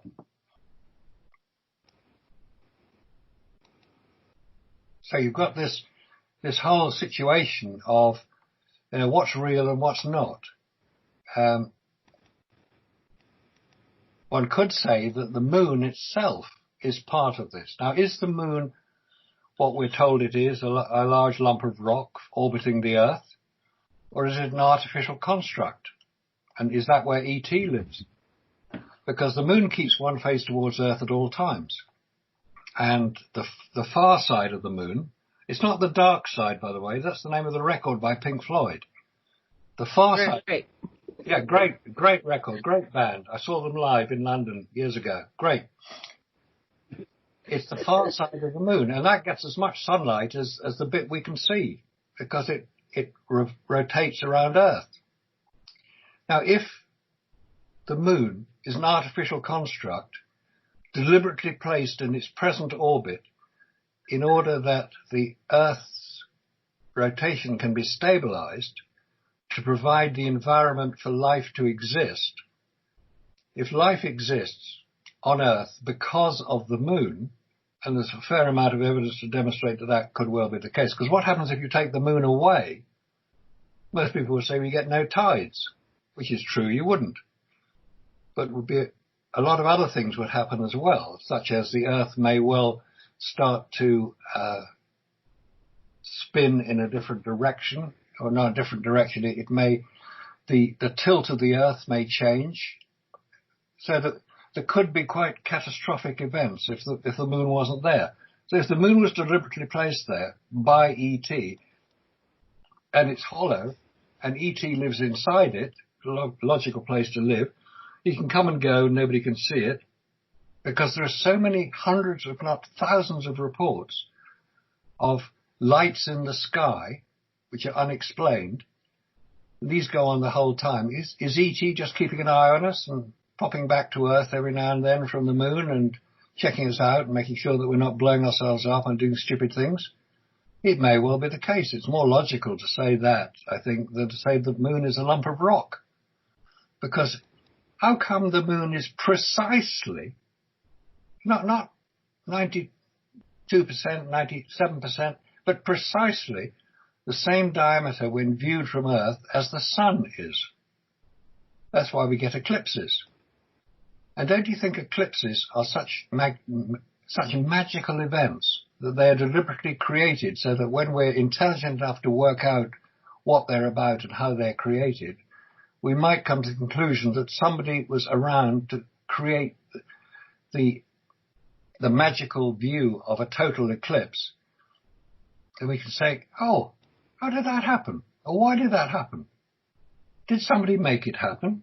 So you've got this whole situation of what's real and what's not. One could say that the moon itself is part of this. Now, is the moon what we're told it is, a large lump of rock orbiting the Earth, or is it an artificial construct? And is that where ET lives? Because the moon keeps one face towards Earth at all times. And the far side of the moon, it's not the dark side, by the way, that's the name of the record by Pink Floyd. The far side. Great. Yeah, great record, great band. I saw them live in London years ago. Great. It's the far side of the moon, and that gets as much sunlight as the bit we can see, because it rotates around Earth. Now, if the moon is an artificial construct deliberately placed in its present orbit in order that the Earth's rotation can be stabilized to provide the environment for life to exist, if life exists on Earth because of the moon, and there's a fair amount of evidence to demonstrate that that could well be the case, because what happens if you take the moon away? Most people would say we get no tides, which is true, you wouldn't. But would be a lot of other things would happen as well, such as the Earth may well start to spin in a different direction, or not a different direction. It may, the tilt of the Earth may change, so that there could be quite catastrophic events if the moon wasn't there. So if the moon was deliberately placed there by ET, and it's hollow, and ET lives inside it, a logical place to live, he can come and go, nobody can see it, because there are so many hundreds, if not thousands of reports of lights in the sky, which are unexplained. These go on the whole time. Is ET just keeping an eye on us and popping back to Earth every now and then from the moon and checking us out and making sure that we're not blowing ourselves up and doing stupid things? It may well be the case. It's more logical to say that, I think, than to say the moon is a lump of rock. Because how come the moon is precisely, not 92%, 97%, but precisely the same diameter when viewed from Earth as the sun is? That's why we get eclipses. And don't you think eclipses are such magical events that they are deliberately created so that when we're intelligent enough to work out what they're about and how they're created, we might come to the conclusion that somebody was around to create the magical view of a total eclipse. And we can say, oh, how did that happen? Or why did that happen? Did somebody make it happen?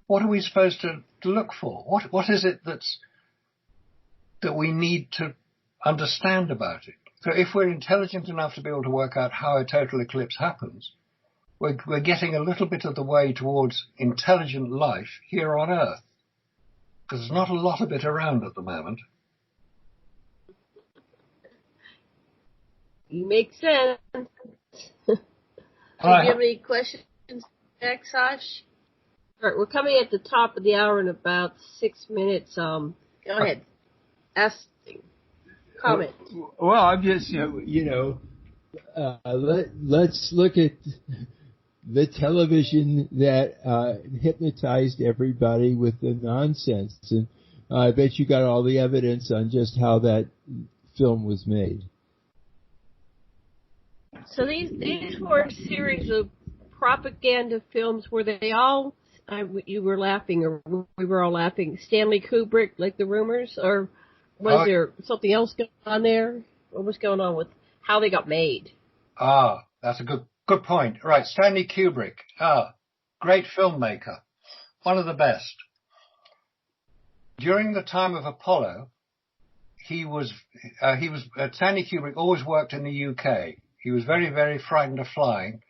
What are we supposed to look for? What is it that we need to understand about it? So if we're intelligent enough to be able to work out how a total eclipse happens, we're getting a little bit of the way towards intelligent life here on Earth. Because there's not a lot of it around at the moment. You make sense. Do you have any questions, Sash? All right, we're coming at the top of the hour in about 6 minutes. Go ahead. Ask, comment. Well, I'm just, let's look at the television that hypnotized everybody with the nonsense. And I bet you got all the evidence on just how that film was made. So these were a series of propaganda films. Were they all, you were laughing, or we were all laughing, Stanley Kubrick, like the rumors? Or was there something else going on there? What was going on with how they got made? That's a good point. Right, Stanley Kubrick. Great filmmaker. One of the best. During the time of Apollo, Stanley Kubrick always worked in the UK. He was very, very frightened of flying.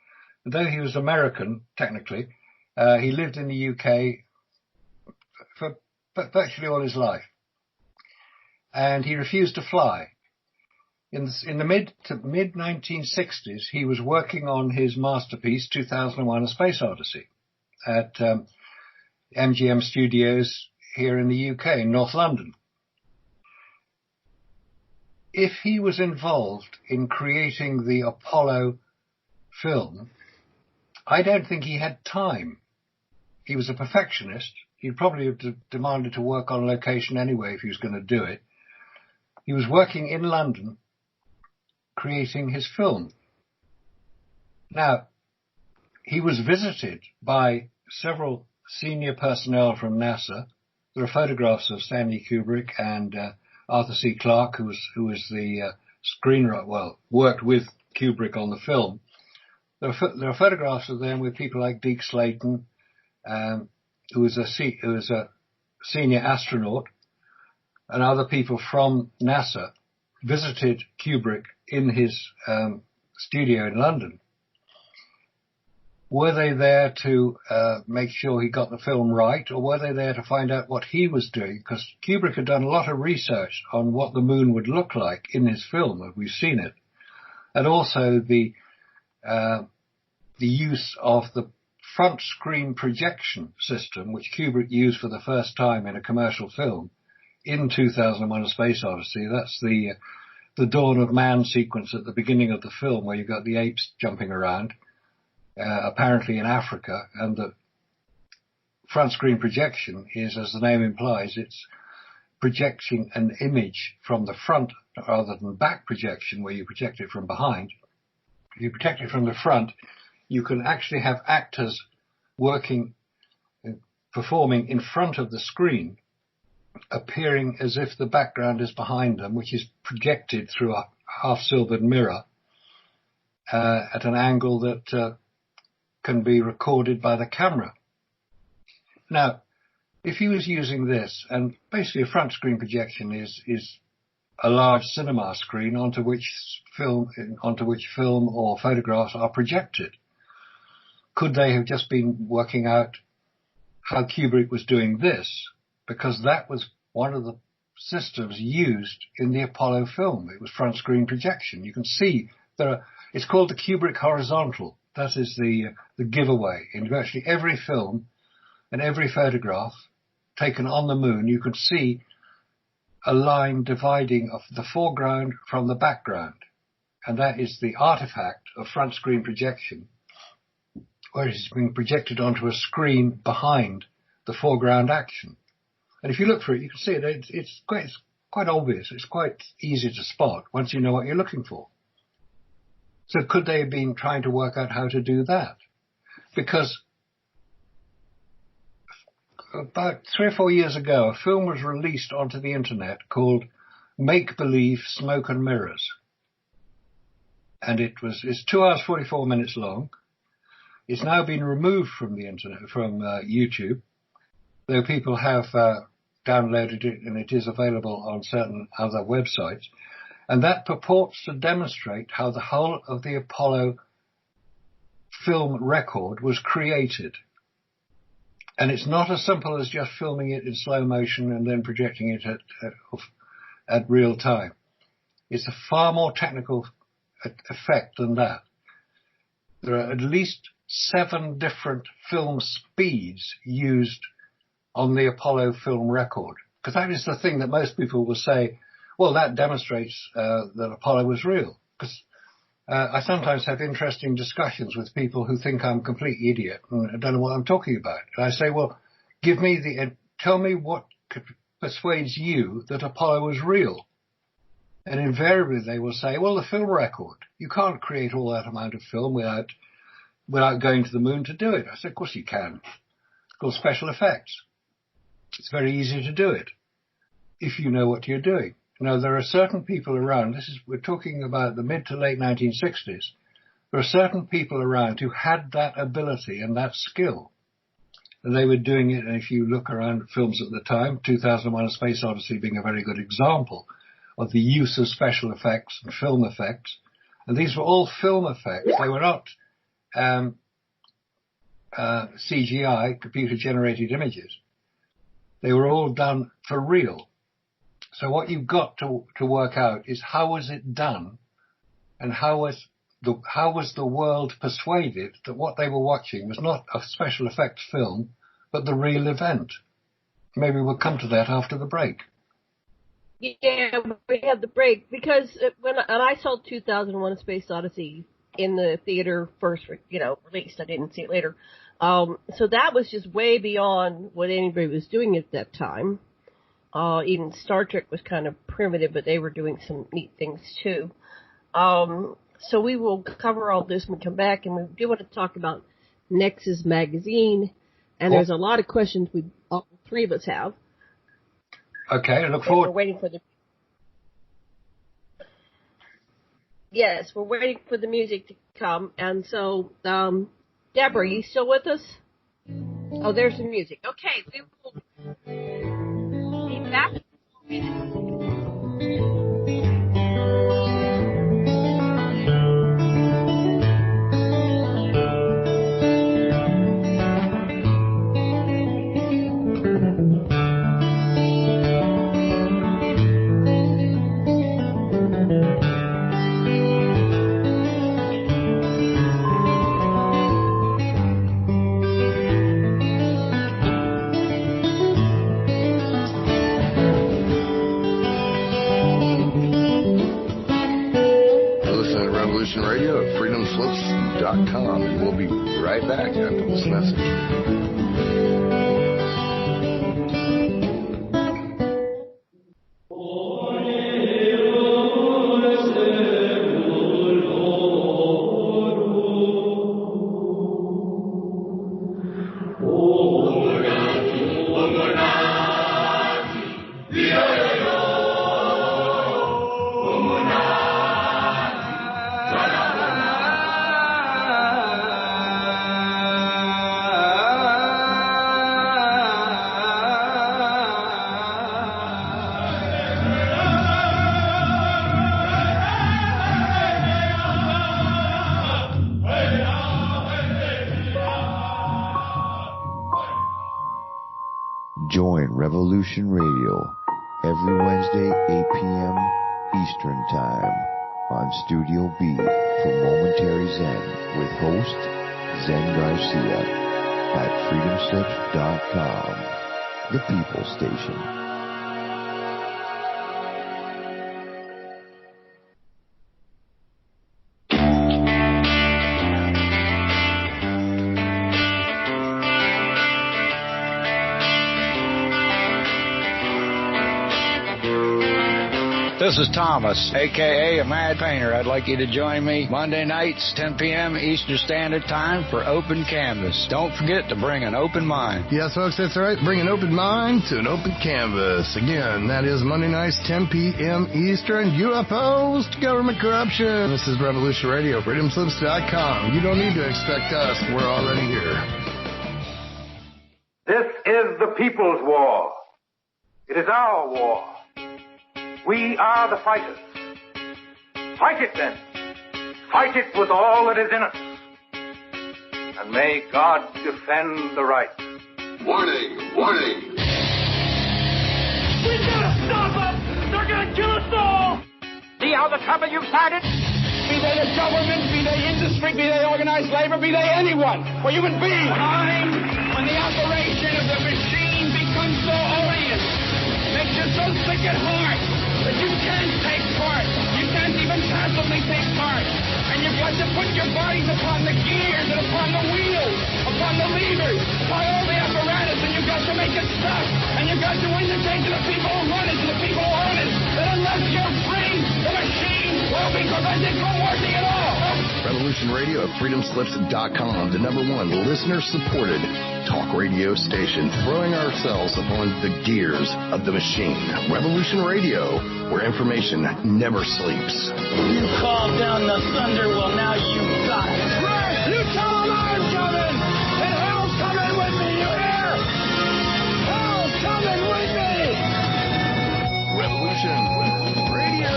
Though he was American, technically, he lived in the UK for virtually all his life. And he refused to fly. In the mid-1960s, he was working on his masterpiece, 2001: A Space Odyssey, at MGM Studios here in the UK, in North London. If he was involved in creating the Apollo film, I don't think he had time. He was a perfectionist. He'd probably have demanded to work on location anyway if he was going to do it. He was working in London, creating his film. Now, he was visited by several senior personnel from NASA. There are photographs of Stanley Kubrick and Arthur C. Clarke, who was the screenwriter, worked with Kubrick on the film. There are photographs of them with people like Deke Slayton, who was a senior astronaut, and other people from NASA visited Kubrick in his studio in London. Were they there to make sure he got the film right, or were they there to find out what he was doing? Because Kubrick had done a lot of research on what the moon would look like in his film, as we've seen it, and also the use of the front screen projection system, which Kubrick used for the first time in a commercial film in 2001: A Space Odyssey. That's the Dawn of Man sequence at the beginning of the film, where you've got the apes jumping around. Apparently in Africa, and the front screen projection is, as the name implies, it's projecting an image from the front rather than back projection, where you project it from behind. If you project it from the front, you can actually have actors performing in front of the screen, appearing as if the background is behind them, which is projected through a half-silvered mirror at an angle that can be recorded by the camera. Now, if he was using this, and basically a front screen projection is a large cinema screen onto which film or photographs are projected. Could they have just been working out how Kubrick was doing this? Because that was one of the systems used in the Apollo film. It was front screen projection. You can see it's called the Kubrick horizontal. That is the giveaway. In virtually every film and every photograph taken on the moon, you could see a line dividing of the foreground from the background. And that is the artifact of front screen projection, where it is being projected onto a screen behind the foreground action. And if you look for it, you can see it. It's quite obvious. It's quite easy to spot once you know what you're looking for. So could they have been trying to work out how to do that? Because about 3 or 4 years ago, a film was released onto the internet called Make Believe, Smoke and Mirrors. And it's 2 hours, 44 minutes long. It's now been removed from the internet, from YouTube, though people have downloaded it, and it is available on certain other websites. And that purports to demonstrate how the whole of the Apollo film record was created. And it's not as simple as just filming it in slow motion and then projecting it at real time. It's a far more technical effect than that. There are at least 7 different film speeds used on the Apollo film record. Because that is the thing that most people will say, well, that demonstrates that Apollo was real. Because I sometimes have interesting discussions with people who think I'm a complete idiot and don't know what I'm talking about. And I say, well, tell me what persuades you that Apollo was real. And invariably they will say, well, the film record. You can't create all that amount of film without going to the moon to do it. I said, of course you can. It's called special effects. It's very easy to do it if you know what you're doing. Now, there are certain people around, we're talking about the mid to late 1960s, there are certain people around who had that ability and that skill. And they were doing it, and if you look around at films at the time, 2001: A Space Odyssey being a very good example of the use of special effects and film effects. And these were all film effects. They were not CGI, computer-generated images. They were all done for real. So what you've got to work out is how was it done, and how was the world persuaded that what they were watching was not a special effects film, but the real event. Maybe we'll come to that after the break. Yeah, we have the break because when I saw 2001: A Space Odyssey in the theater first, released. I didn't see it later. So that was just way beyond what anybody was doing at that time. Even Star Trek was kind of primitive, but they were doing some neat things too. So we will cover all this when we come back, and we do want to talk about Nexus Magazine, and There's a lot of questions all three of us have. Okay, I look forward. We're waiting for Yes, we're waiting for the music to come, and so, Deborah, are you still with us? Oh, there's the music. Okay, we will be back. Radio at freedomslips.com, and we'll be right back after this message. Join Revolution Radio every Wednesday, 8 p.m. Eastern Time on Studio B for Momentary Zen with host Zen Garcia at freedomslips.com, the People Station. This is Thomas, a.k.a. a Mad Painter. I'd like you to join me Monday nights, 10 p.m. Eastern Standard Time for Open Canvas. Don't forget to bring an open mind. Yes, folks, that's right. Bring an open mind to an open canvas. Again, that is Monday nights, 10 p.m. Eastern. UFOs to government corruption. This is Revolution Radio, freedomslips.com. You don't need to expect us. We're already here. This is the people's war. It is our war. We are the fighters. Fight it then. Fight it with all that is in us. And may God defend the right. Warning! Warning! We gotta stop them! They're gonna kill us all! See how the trouble you've started? Be they the government, be they industry, be they organized labor, be they anyone, or human beings. Time when the operation of the machine becomes so odious, makes you so sick at heart that you can't take part. You can't can't even passively take part. And you've got to put your bodies upon the gears and upon the wheels, upon the levers, upon all the apparatus, and you've got to make it stop. And you've got to indicate to the people who run it, to the people who own it, that unless you're free, the machine will be prevented from working at all. Revolution Radio at freedomslips.com, the #1 listener-supported talk radio station, throwing ourselves upon the gears of the machine. Revolution Radio, where information never sleeps. You called down the thunder, well now you got it. Right, you tell them I'm coming, and hell's coming with me, you hear? Hell's coming with me! Revolution Radio.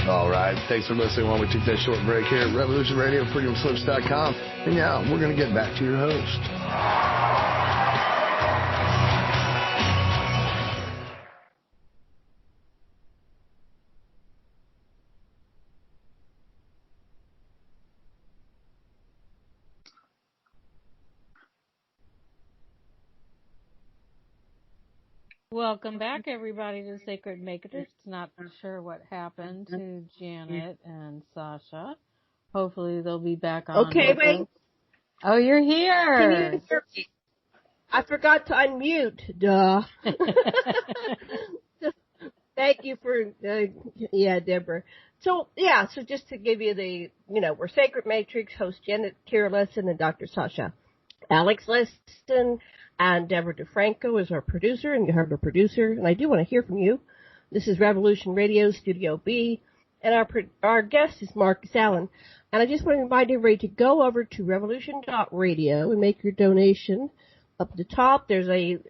All right, thanks for listening while we took that short break here at Revolution Radio, freedomslips.com. And now we're going to get back to your host. Welcome back, everybody, to Sacred Matrix. Not sure what happened to Janet and Sasha. Hopefully they'll be back on. Okay, wait. Oh, you're here. Can you hear me? I forgot to unmute. Duh. Thank you for, Deborah. So just to give you the, we're Sacred Matrix, host Janet Kira Lessin and Dr. Sasha Alex Lessin. And Deborah DeFranco is our producer, and you heard our producer. And I do want to hear from you. This is Revolution Radio, Studio B, and our guest is Marcus Allen. And I just want to invite everybody to go over to revolution.radio and make your donation. Up at the top, there's a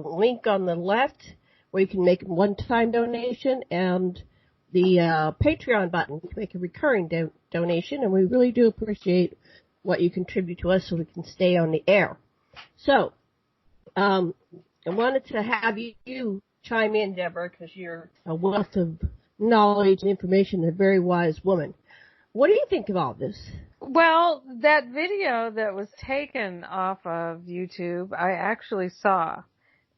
link on the left where you can make a one-time donation, and the Patreon button. You can make a recurring donation, and we really do appreciate what you contribute to us so we can stay on the air. So, I wanted to have you chime in, Deborah, because you're a wealth of knowledge and information and a very wise woman. What do you think of all this? Well, that video that was taken off of YouTube, I actually saw.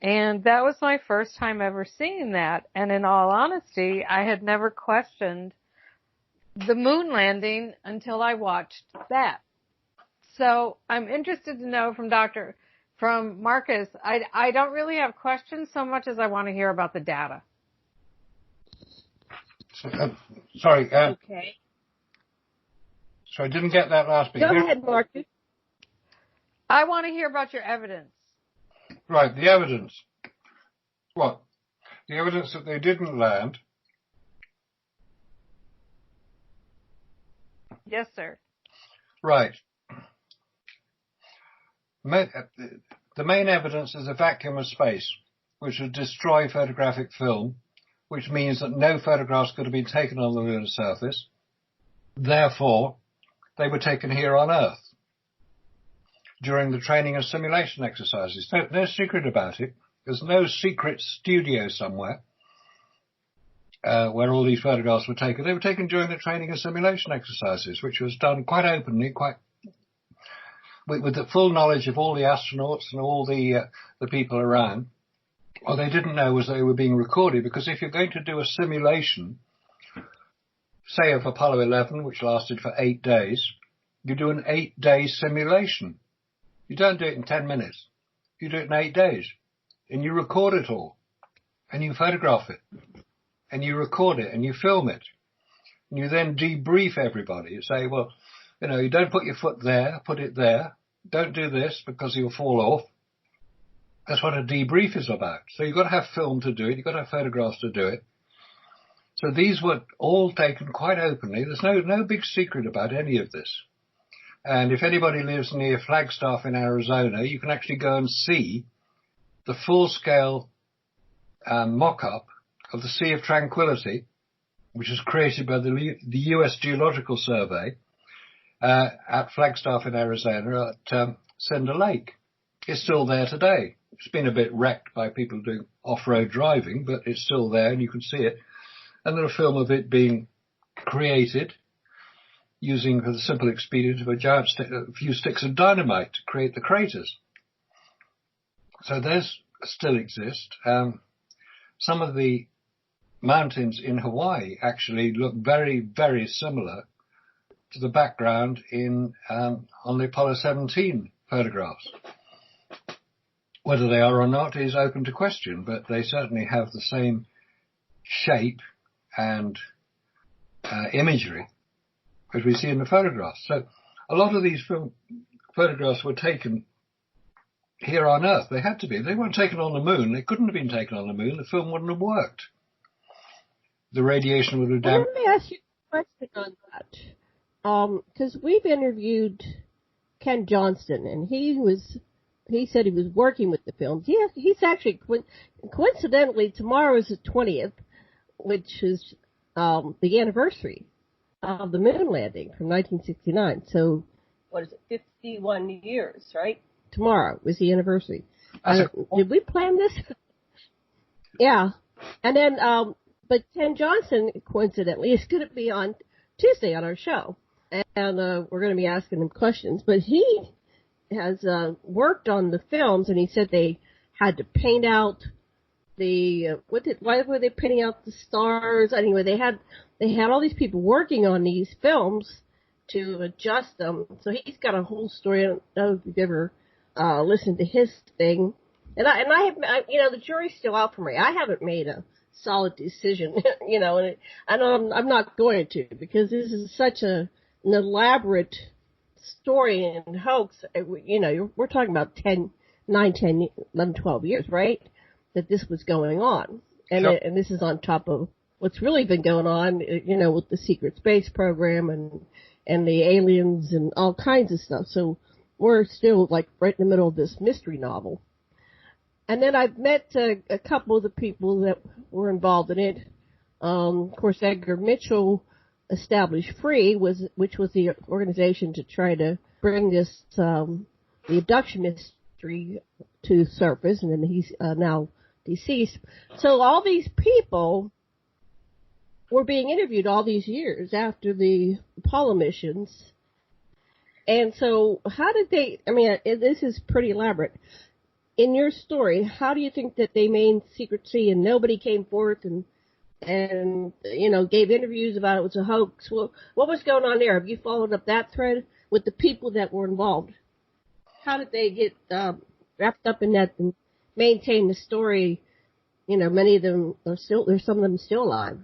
And that was my first time ever seeing that. And in all honesty, I had never questioned the moon landing until I watched that. So I'm interested to know from Marcus, I don't really have questions so much as I want to hear about the data. Sorry. Okay. So I didn't get that last bit. Go ahead, Marcus. I want to hear about your evidence. Right, the evidence. What? The evidence that they didn't land. Yes, sir. Right. The main evidence is a vacuum of space, which would destroy photographic film, which means that no photographs could have been taken on the lunar surface. Therefore, they were taken here on Earth during the training and simulation exercises. No secret about it. There's no secret studio somewhere where all these photographs were taken. They were taken during the training and simulation exercises, which was done quite openly, with the full knowledge of all the astronauts and all the people around. What they didn't know was they were being recorded, because if you're going to do a simulation, say of Apollo 11, which lasted for 8 days, you do an 8-day simulation. You don't do it in 10 minutes. You do it in 8 days. And you record it all. And you photograph it. And you record it and you film it. And you then debrief everybody. You say, well, you don't put your foot there, put it there. Don't do this because you'll fall off. That's what a debrief is about. So you've got to have film to do it. You've got to have photographs to do it. So these were all taken quite openly. There's no big secret about any of this. And if anybody lives near Flagstaff in Arizona, you can actually go and see the full-scale mock-up of the Sea of Tranquility, which was created by the U.S. Geological Survey at Flagstaff in Arizona at Cinder Lake. It's still there today. It's been a bit wrecked by people doing off-road driving, but it's still there and you can see it. And there's a film of it being created using the simple expedient of a few sticks of dynamite to create the craters. So those still exist. Some of the mountains in Hawaii actually look very, very similar to the background on the Apollo 17 photographs. Whether they are or not is open to question, but they certainly have the same shape and imagery as we see in the photographs. So a lot of these photographs were taken here on Earth. They had to be. They weren't taken on the moon. They couldn't have been taken on the moon. The film wouldn't have worked. The radiation would have damaged. Let me ask you a question on that. Because we've interviewed Ken Johnston, and he said he was working with the films. He's actually, coincidentally, tomorrow is the 20th, which is the anniversary of the moon landing from 1969. So, what is it, 51 years, right? Tomorrow was the anniversary. Did we plan this? Yeah. And then, but Ken Johnston, coincidentally, is going to be on Tuesday on our show. And we're going to be asking him questions. But he has worked on the films, and he said they had to paint out why were they painting out the stars? Anyway, they had all these people working on these films to adjust them. So he's got a whole story. I don't know if you've ever listened to his thing. And I have, the jury's still out for me. I haven't made a solid decision, and I'm not going to, because this is such an elaborate story and hoax. We're talking about 10, 11, 12 years, right? That this was going on. And sure. And this is on top of what's really been going on, with the secret space program and the aliens and all kinds of stuff. So we're still like right in the middle of this mystery novel. And then I've met a couple of the people that were involved in it. Of course, Edgar Mitchell established FREE, which was the organization to try to bring this the abduction mystery to the surface, and then he's now deceased. So all these people were being interviewed all these years after the Apollo missions. And so how did they, this is pretty elaborate. In your story, how do you think that they maintained secrecy and nobody came forth and gave interviews about it was a hoax? Well, what was going on there? Have you followed up that thread with the people that were involved? How did they get wrapped up in that and maintain the story? Many of them are there's some of them still alive.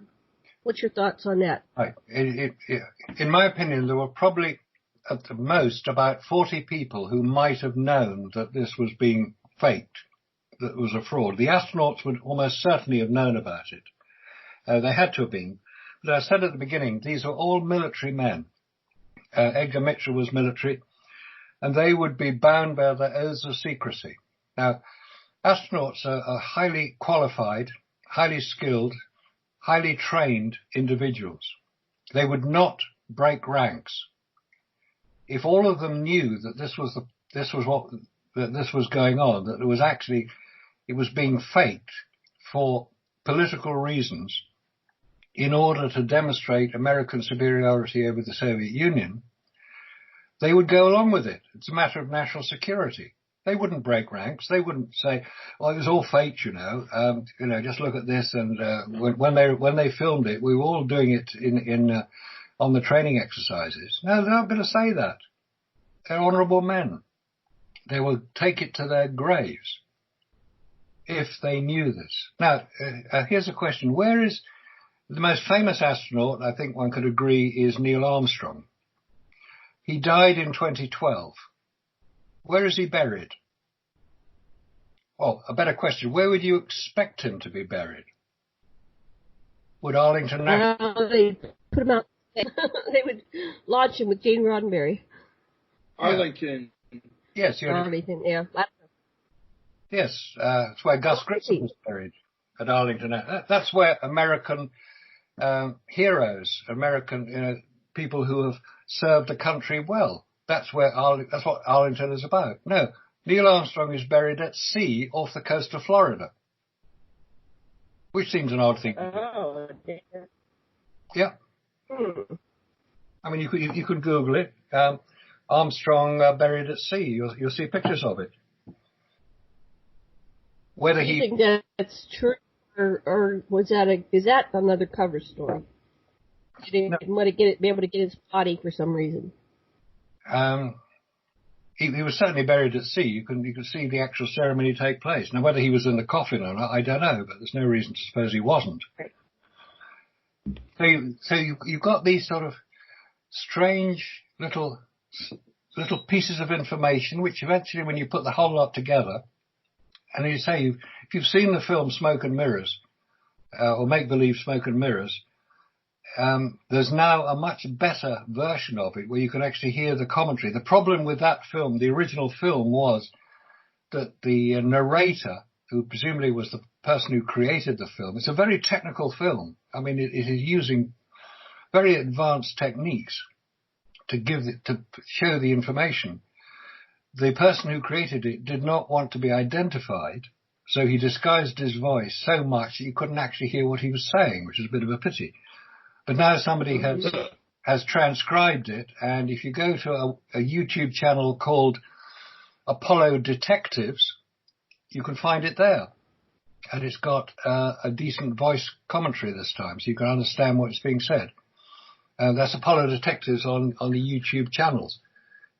What's your thoughts on that? Right. In my opinion, there were probably at the most about 40 people who might have known that this was being faked, that it was a fraud. The astronauts would almost certainly have known about it. They had to have been. But as I said at the beginning, these are all military men. Edgar Mitchell was military, and they would be bound by their oaths of secrecy. Now, astronauts are highly qualified, highly skilled, highly trained individuals. They would not break ranks. If all of them knew that this was going on, that it was being faked for political reasons in order to demonstrate American superiority over the Soviet Union, they would go along with it. It's a matter of national security. They wouldn't break ranks. They wouldn't say, "Well, it was all fake, just look at this." And when they filmed it, we were all doing it on the training exercises. No, they're not going to say that. They're honourable men. They will take it to their graves if they knew this. Now, here's a question: where is the most famous astronaut? I think one could agree is Neil Armstrong. He died in 2012. Where is he buried? Well, a better question, where would you expect him to be buried? Would Arlington... they put him out. They would launch him with Gene Roddenberry. Arlington. Yes. Arlington, yeah. Yes, that's where Gus Grissom was buried, at Arlington. That's where American heroes, American people who have served the country well. That's what Arlington is about. No, Neil Armstrong is buried at sea off the coast of Florida, which seems an odd thing to do. Oh, yeah. I mean, you could Google it. Armstrong buried at sea. You'll see pictures of it. Whether Do you think that's true, or is that another cover story? He didn't want to be able to get his body for some reason. He was certainly buried at sea. You could see the actual ceremony take place. Now, whether he was in the coffin or not, I don't know, but there's no reason to suppose he wasn't. Right. So you've got these sort of strange little pieces of information, which eventually, when you put the whole lot together, and you say, if you've seen the film Smoke and Mirrors, or Make Believe Smoke and Mirrors, there's now a much better version of it where you can actually hear the commentary. The problem with that film, the original film, was that the narrator, who presumably was the person who created the film, it's a very technical film. I mean, it is using very advanced techniques to show the information. The person who created it did not want to be identified, so he disguised his voice so much that you couldn't actually hear what he was saying, which is a bit of a pity. But now somebody has transcribed it, and if you go to a YouTube channel called Apollo Detectives, you can find it there. And it's got a decent voice commentary this time, so you can understand what's being said. That's Apollo Detectives on the YouTube channels.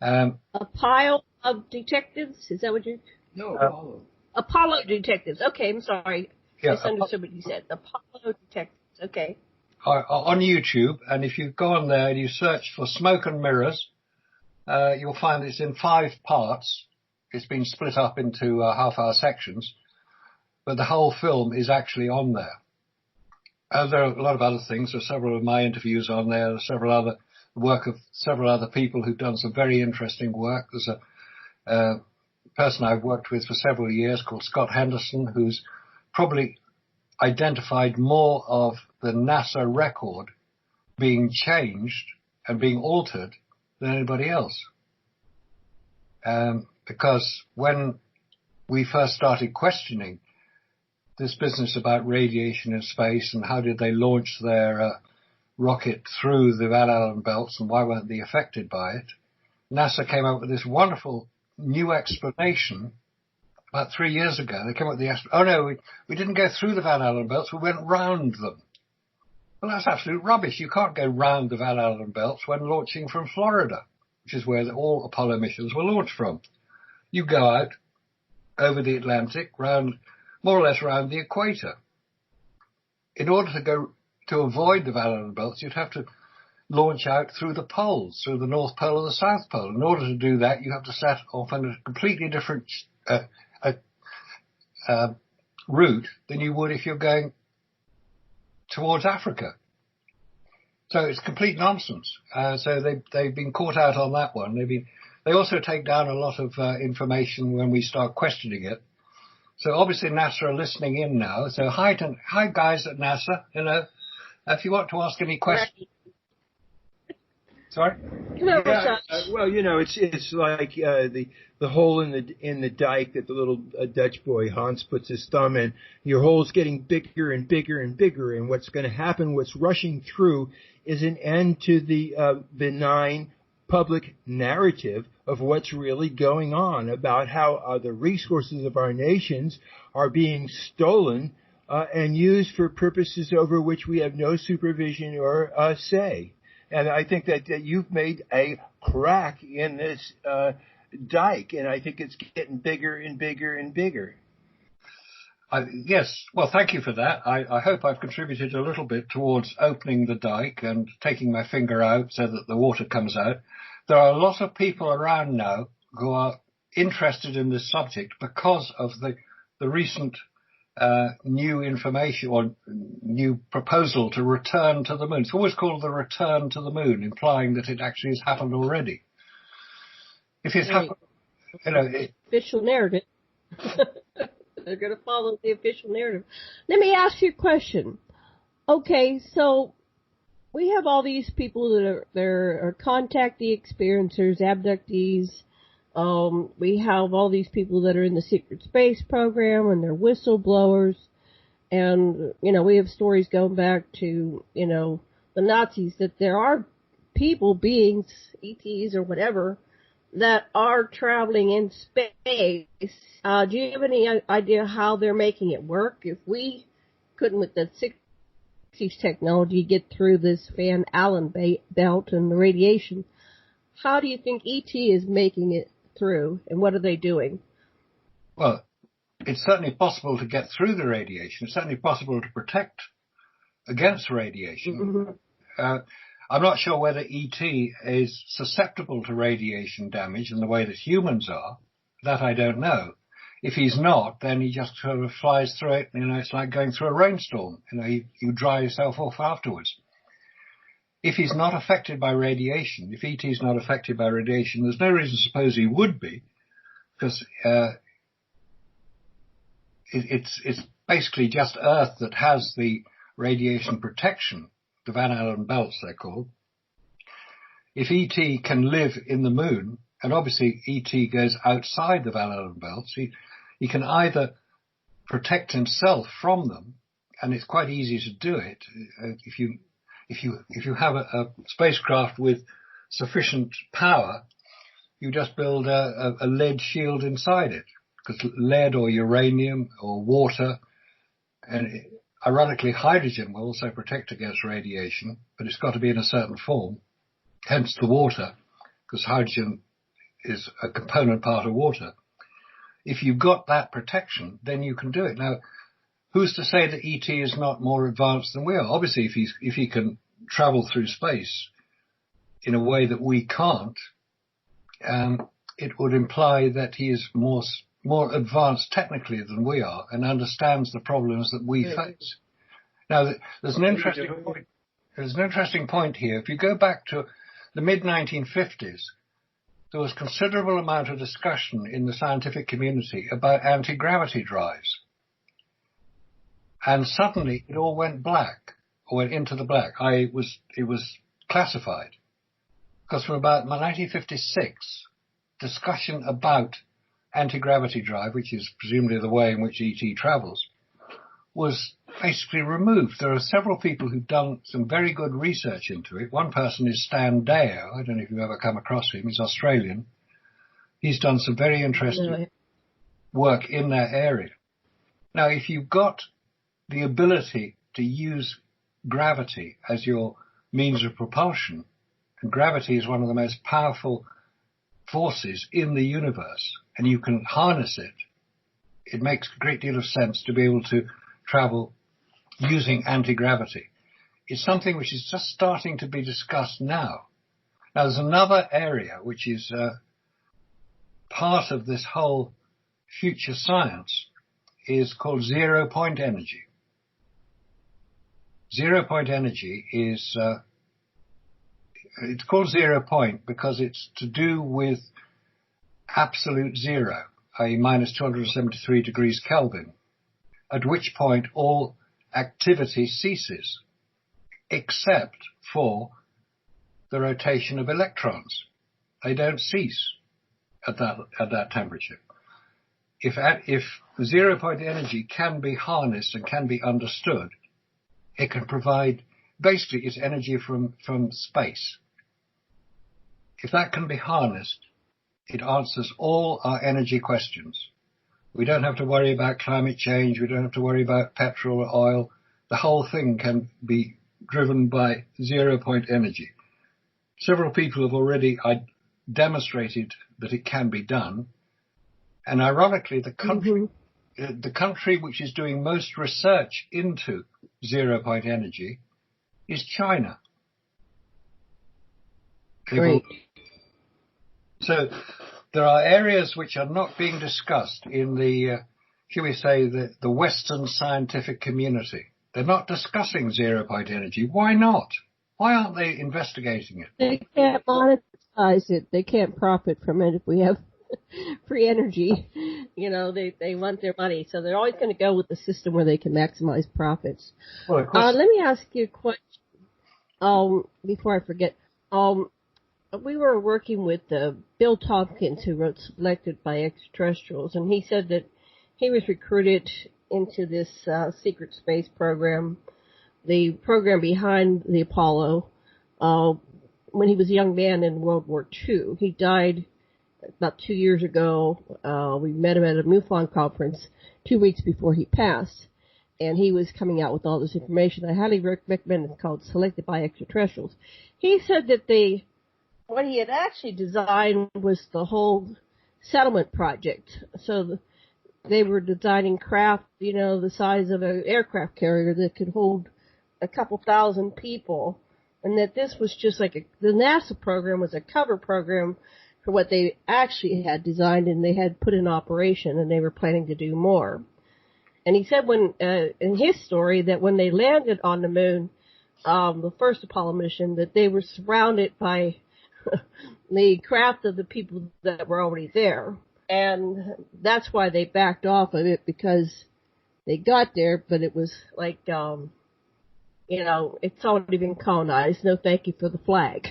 A pile of detectives? Is that what you... No, Apollo. Apollo Detectives. Okay, I'm sorry. Yeah, Misunderstood what you said. Apollo Detectives. Okay. On YouTube, and if you go on there and you search for Smoke and Mirrors, you'll find it's in 5 parts. It's been split up into half-hour sections, but the whole film is actually on there. There are a lot of other things. There's several of my interviews on there. There's work of several other people who've done some very interesting work. There's a person I've worked with for several years called Scott Henderson, who's probably identified more of the NASA record being changed and being altered than anybody else. Because when we first started questioning this business about radiation in space and how did they launch their rocket through the Van Allen belts and why weren't they affected by it, NASA came up with this wonderful new explanation. About 3 years ago, they came up with we didn't go through the Van Allen belts, we went round them. Well, that's absolute rubbish. You can't go round the Van Allen belts when launching from Florida, which is where all Apollo missions were launched from. You go out over the Atlantic, more or less around the equator. In order to avoid the Van Allen belts, you'd have to launch out through the poles, through the North Pole or the South Pole. In order to do that, you have to set off on a completely different route than you would if you're going towards Africa. So it's complete nonsense. So they've been caught out on that one. They also take down a lot of information when we start questioning it. So obviously NASA are listening in now. So hi guys at NASA. If you want to ask any questions. Sorry? Yeah, well, it's like the hole in the dike that the little Dutch boy Hans puts his thumb in. Your hole's getting bigger and bigger and bigger, and what's going to happen, what's rushing through, is an end to the benign public narrative of what's really going on, about how the resources of our nations are being stolen and used for purposes over which we have no supervision or say. And I think that you've made a crack in this dike, and I think it's getting bigger and bigger and bigger. Yes. Well, thank you for that. I hope I've contributed a little bit towards opening the dike and taking my finger out so that the water comes out. There are a lot of people around now who are interested in this subject because of the recent new information or new proposal to return to the moon. It's always called the return to the moon, implying that it actually has happened already. If it's happened, official narrative. They're going to follow the official narrative. Let me ask you a question. Okay, so we have all these people that are contactee experiencers, abductees. We have all these people that are in the secret space program and they're whistleblowers. And, we have stories going back to, the Nazis, that there are people, beings, ETs or whatever, that are traveling in space, do you have any idea how they're making it work? If we couldn't, with the 60s technology, get through this Van Allen belt and the radiation, how do you think ET is making it through, and what are they doing? Well, it's certainly possible to get through the radiation. It's certainly possible to protect against radiation. Mm-hmm. I'm not sure whether ET is susceptible to radiation damage in the way that humans are. That I don't know. If he's not, then he just sort of flies through it. You know, it's like going through a rainstorm. You know, you dry yourself off afterwards. If he's not affected by radiation, if ET is not affected by radiation, there's no reason to suppose he would be, because it's basically just Earth that has the radiation protection, the Van Allen belts they're called. If ET can live in the moon, and obviously ET goes outside the Van Allen belts, he can either protect himself from them, and it's quite easy to do it. If you have a spacecraft with sufficient power, you just build a lead shield inside it, because lead or uranium or water, and ironically hydrogen will also protect against radiation, but it's got to be in a certain form, hence the water, because hydrogen is a component part of water. If you've got that protection, then you can do it. Now, who's to say that ET is not more advanced than we are? Obviously, if he can travel through space in a way that we can't, it would imply that he is more advanced technically than we are and understands the problems that we face. Now, there's an interesting point here. If you go back to the mid-1950s, there was considerable amount of discussion in the scientific community about anti-gravity drives. And suddenly it all went black, or went into the black. It was classified. Because from about 1956, discussion about anti-gravity drive, which is presumably the way in which ET travels, was basically removed. There are several people who've done some very good research into it. One person is Stan Deo. I don't know if you've ever come across him. He's Australian. He's done some very interesting work in that area. Now, if you've got the ability to use gravity as your means of propulsion, and gravity is one of the most powerful forces in the universe, and you can harness it, it makes a great deal of sense to be able to travel using anti-gravity. It's something which is just starting to be discussed now. Now, there's another area which is part of this whole future science, is called zero-point energy. Zero-point energy is, it's called zero-point because it's to do with absolute zero, i.e. minus 273 degrees Kelvin, at which point all activity ceases, except for the rotation of electrons. They don't cease at that temperature. If zero-point energy can be harnessed and can be understood, it can provide, basically, it's energy from space. If that can be harnessed, it answers all our energy questions. We don't have to worry about climate change. We don't have to worry about petrol or oil. The whole thing can be driven by zero-point energy. Several people have already demonstrated that it can be done. And ironically, the country which is doing most research into zero-point energy is China. Great. So there are areas which are not being discussed in the, shall we say, the Western scientific community. They're not discussing zero-point energy. Why not? Why aren't they investigating it? They can't monetize it. They can't profit from it if we have free energy. You know, they want their money. So they're always going to go with the system where they can maximize profits. Well, of course. Let me ask you a question before I forget. We were working with Bill Tompkins, who wrote Selected by Extraterrestrials, and he said that he was recruited into this secret space program, the program behind the Apollo, when he was a young man in World War II. He died about 2 years ago. We met him at a MUFON conference 2 weeks before he passed, and he was coming out with all this information. I highly recommend it. It's called Selected by Extraterrestrials. He said that what he had actually designed was the whole settlement project. So they were designing craft, the size of an aircraft carrier that could hold a couple thousand people, and that this was just like the NASA program was a cover program for what they actually had designed and they had put in operation, and they were planning to do more. And he said in his story that when they landed on the moon, the first Apollo mission, that they were surrounded by the craft of the people that were already there. And that's why they backed off of it, because they got there, but it was like, it's already been colonized. No thank you for the flag.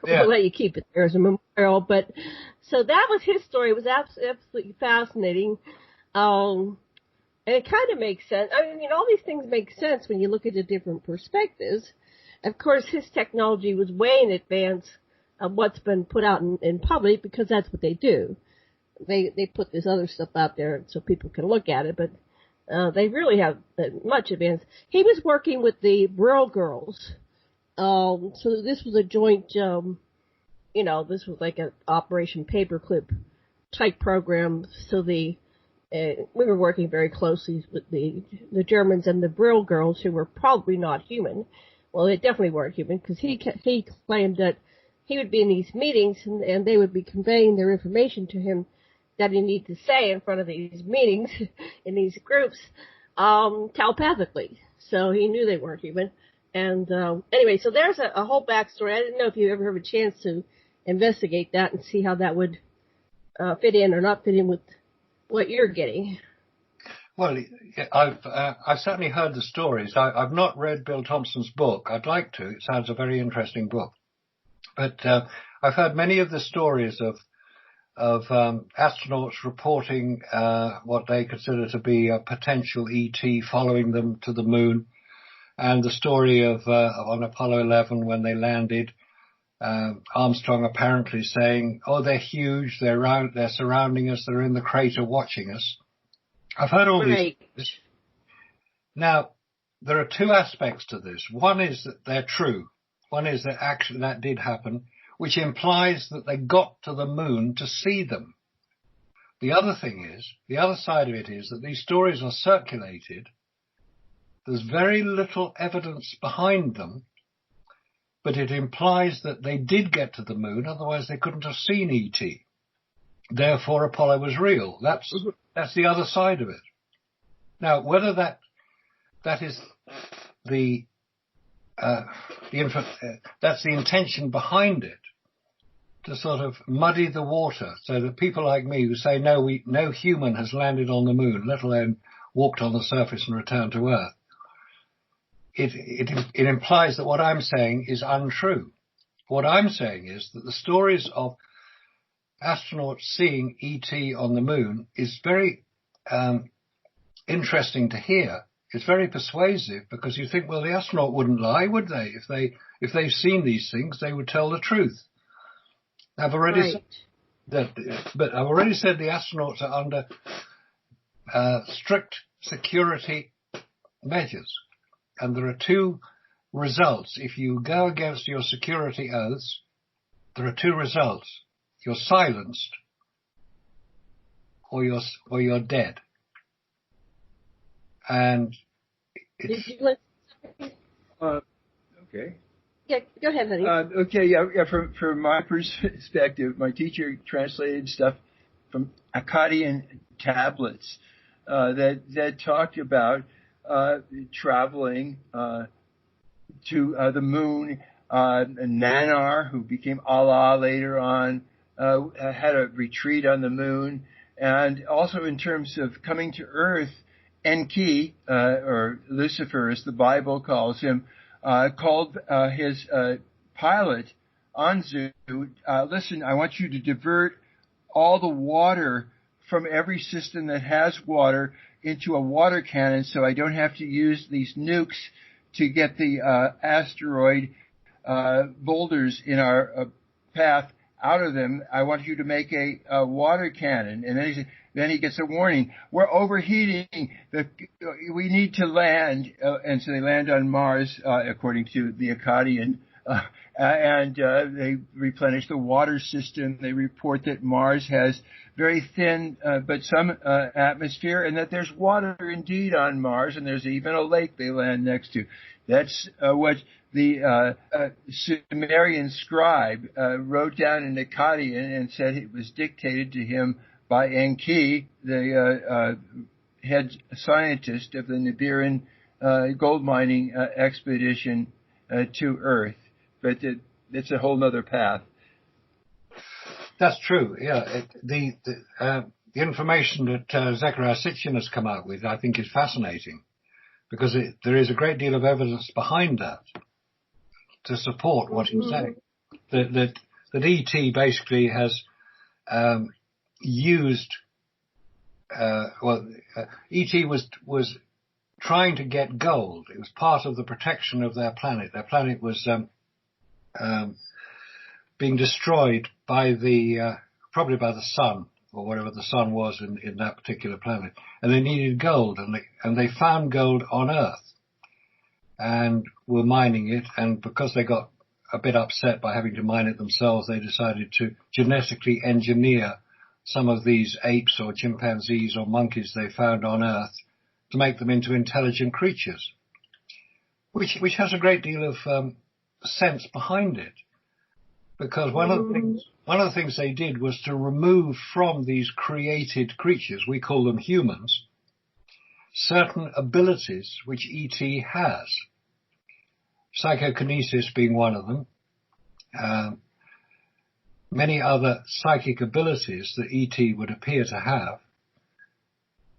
We'll let you keep it there as a memorial. But so that was his story. It was absolutely fascinating. And it kind of makes sense. I mean, all these things make sense when you look at the different perspectives. Of course, his technology was way in advance of what's been put out in public, because that's what they do. They put this other stuff out there so people can look at it, but they really have much advance. He was working with the Brill Girls. So this was a joint, this was like an Operation Paperclip type program. So we were working very closely with the Germans and the Brill Girls, who were probably not human. Well, they definitely weren't human, because he claimed that he would be in these meetings and they would be conveying their information to him that he needed to say in front of these meetings, in these groups, telepathically. So he knew they weren't human. And anyway, so there's a whole backstory. I didn't know if you ever have a chance to investigate that and see how that would fit in or not fit in with what you're getting. Well, I've certainly heard the stories. I've not read Bill Thompson's book. I'd like to. It sounds a very interesting book. But I've heard many of the stories of astronauts reporting what they consider to be a potential ET following them to the moon, and the story of on Apollo 11 when they landed, Armstrong apparently saying, "Oh, they're huge. They're surrounding us. They're in the crater watching us." I've heard all these. Now, there are two aspects to this. One is that they're true. One is that actually that did happen, which implies that they got to the moon to see them. The other side of it is that these stories are circulated. There's very little evidence behind them, but it implies that they did get to the moon, otherwise they couldn't have seen ET. Therefore, Apollo was real. That's the other side of it. Now, whether that is that's the intention behind it, to sort of muddy the water, so that people like me who say no human has landed on the moon, let alone walked on the surface and returned to Earth, it implies that what I'm saying is untrue. What I'm saying is that the stories of astronauts seeing ET on the moon is very interesting to hear. It's very persuasive, because you think, well, the astronaut wouldn't lie, would they? If they've seen these things, they would tell the truth. I've already said that, but I've already said the astronauts are under strict security measures, and there are two results. If you go against your security oaths, there are two results: you're silenced, or you're dead. And it's okay. Yeah, go ahead, honey. Okay, yeah. From my perspective, my teacher translated stuff from Akkadian tablets that talked about traveling to the moon. Nanar, who became Allah later on, had a retreat on the moon, and also in terms of coming to Earth, Enki, or Lucifer as the Bible calls him, called his pilot, Anzu, listen, I want you to divert all the water from every system that has water into a water cannon, so I don't have to use these nukes to get the asteroid boulders in our path out of them, I want you to make a water cannon. And then he gets a warning. We're overheating. We need to land. And so they land on Mars, according to the Akkadian. And they replenish the water system. They report that Mars has very thin but some atmosphere, and that there's water indeed on Mars, and there's even a lake they land next to. That's what the Sumerian scribe wrote down in Akkadian and said it was dictated to him by Enki, the head scientist of the Nibiran gold mining expedition to Earth. But it's a whole other path. That's true. Yeah, the information that Zecharia Sitchin has come out with, I think, is fascinating, because there is a great deal of evidence behind that to support what he's saying. That ET basically has used. ET was trying to get gold. It was part of the protection of their planet. Their planet was being destroyed by probably by the sun, or whatever the sun was in that particular planet, and they needed gold, and they found gold on Earth, and were mining it, and because they got a bit upset by having to mine it themselves, they decided to genetically engineer some of these apes or chimpanzees or monkeys they found on Earth to make them into intelligent creatures, which has a great deal of sense behind it. Because one of the things they did was to remove from these created creatures, we call them humans, certain abilities which ET has. Psychokinesis being one of them. Many other psychic abilities that ET would appear to have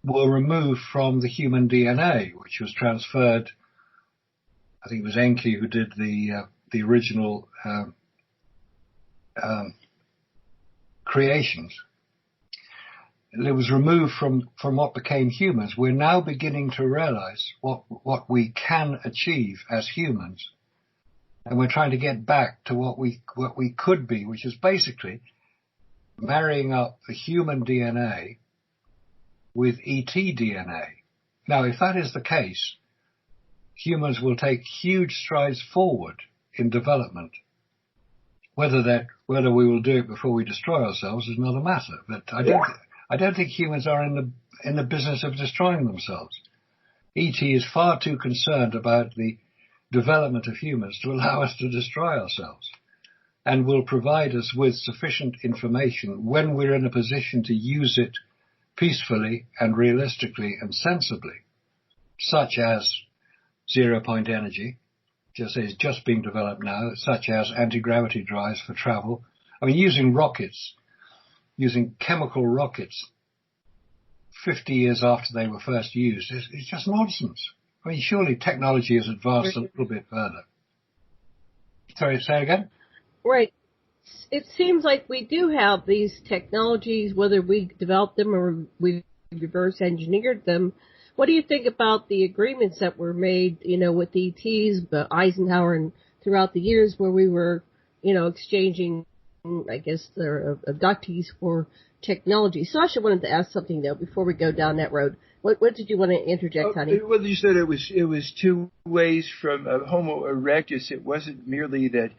were removed from the human DNA, which was transferred. I think it was Enki who did the original creations. It was removed from what became humans. We're now beginning to realize what we can achieve as humans, and we're trying to get back to what we could be, which is basically marrying up the human DNA with ET DNA. Now, if that is the case, humans will take huge strides forward in development. Whether we will do it before we destroy ourselves is another matter. But I don't think humans are in the business of destroying themselves. ET is far too concerned about the development of humans to allow us to destroy ourselves, and will provide us with sufficient information when we're in a position to use it peacefully and realistically and sensibly, such as zero-point energy, just being developed now, such as anti-gravity drives for travel. I mean, using chemical rockets 50 years after they were first used is just nonsense. I mean, surely technology has advanced a little bit further. Sorry, say again? Right. It seems like we do have these technologies, whether we developed them or we reverse engineered them. What do you think about the agreements that were made, with the ETs, but Eisenhower, and throughout the years where we were, exchanging, I guess, their abductees for technology? Sasha wanted to ask something, though, before we go down that road. What did you want to interject, honey? Well, you said it was two ways from Homo erectus. It wasn't merely that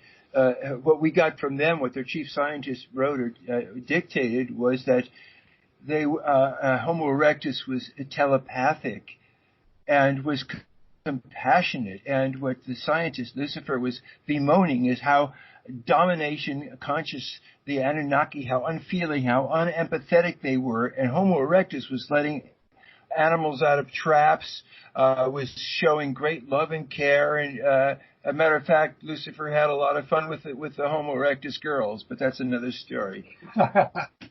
what we got from them, what their chief scientist wrote or dictated, was that Homo erectus was telepathic and was compassionate. And what the scientist Lucifer was bemoaning is how domination conscious the Anunnaki, how unfeeling, how unempathetic they were. And Homo erectus was letting animals out of traps, was showing great love and care. And a matter of fact, Lucifer had a lot of fun with the Homo erectus girls, but that's another story.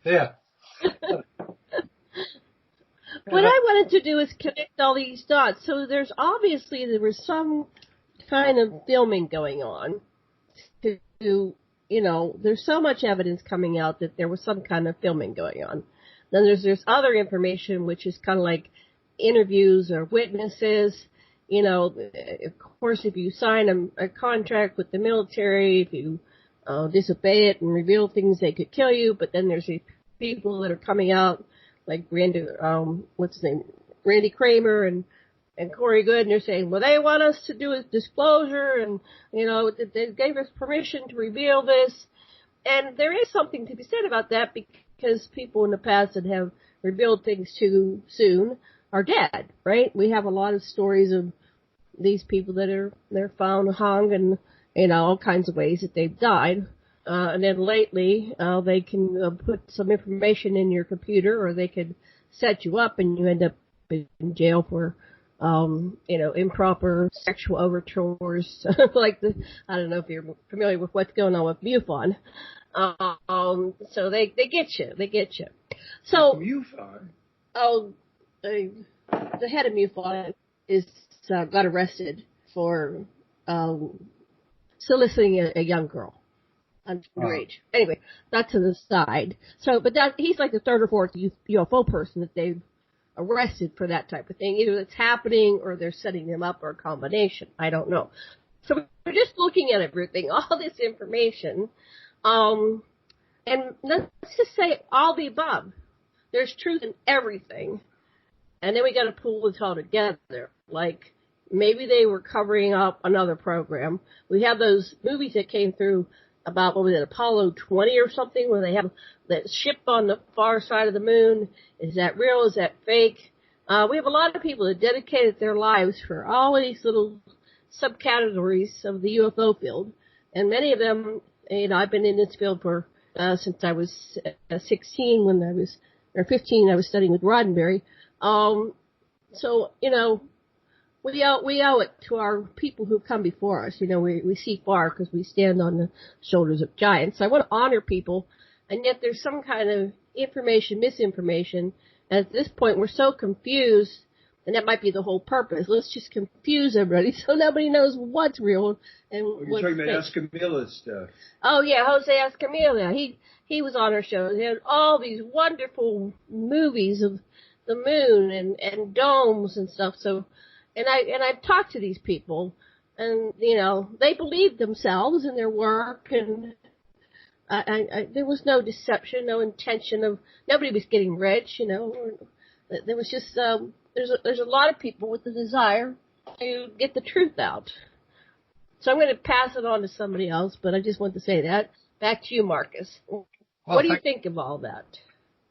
Yeah. What I wanted to do is connect all these dots. So there was some kind of filming going on there's so much evidence coming out that there was some kind of filming going on. Then there's other information, which is kind of like interviews or witnesses. Of course, if you sign a contract with the military, if you disobey it and reveal things that could kill you. But then there's these people that are coming out, like Randy Kramer and Corey Good, and they're saying, well, they want us to do a disclosure, and, they gave us permission to reveal this. And there is something to be said about that, because people in the past that have revealed things too soon are dead, right? We have a lot of stories of these people that they're found hung and, all kinds of ways that they've died. And then lately, they can put some information in your computer, or they could set you up and you end up in jail for, improper sexual overtures, like I don't know if you're familiar with what's going on with MUFON. So they get you. So MUFON? Oh, the head of MUFON got arrested for, soliciting a young girl. Underage. Anyway, that's to the side. So, but he's like the third or fourth UFO person that they've arrested for that type of thing. Either it's happening or they're setting them up, or a combination. I don't know. So we're just looking at everything, all this information, and let's just say all the above. There's truth in everything, and then we got to pull it all together. Like maybe they were covering up another program. We have those movies that came through about, what was it, Apollo 20 or something, where they have that ship on the far side of the moon. Is that real? Is that fake? We have a lot of people that dedicated their lives for all of these little subcategories of the UFO field. And many of them, I've been in this field for, since I was 16 or 15, I was studying with Roddenberry. So, we owe it to our people who come before us. We see far because we stand on the shoulders of giants. So I want to honor people, and yet there's some kind of misinformation. And at this point, we're so confused, and that might be the whole purpose. Let's just confuse everybody so nobody knows what's real and what's You're talking about fake. Escamilla stuff. Oh yeah, Jose Escamilla. He was on our show. He had all these wonderful movies of the moon and domes and stuff. So. And I've talked to these people, and they believed themselves in their work, and there was no deception, no intention of nobody was getting rich. There was just there's a lot of people with the desire to get the truth out. So I'm going to pass it on to somebody else, but I just want to say that. Back to you, Marcus. What do you think of all that?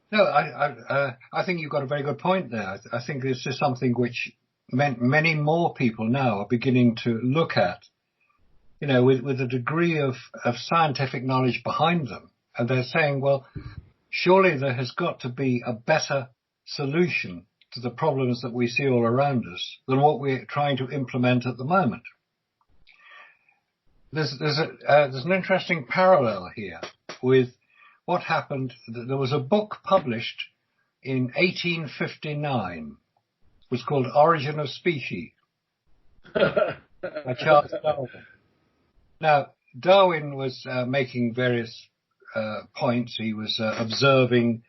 No, I think you've got a very good point there. I think this is something which many more people now are beginning to look at, with a degree of scientific knowledge behind them. And they're saying, well, surely there has got to be a better solution to the problems that we see all around us than what we're trying to implement at the moment. There's an interesting parallel here with what happened. There was a book published in 1859. Was called Origin of Species by Charles Darwin. Now, Darwin was making various points. He was observing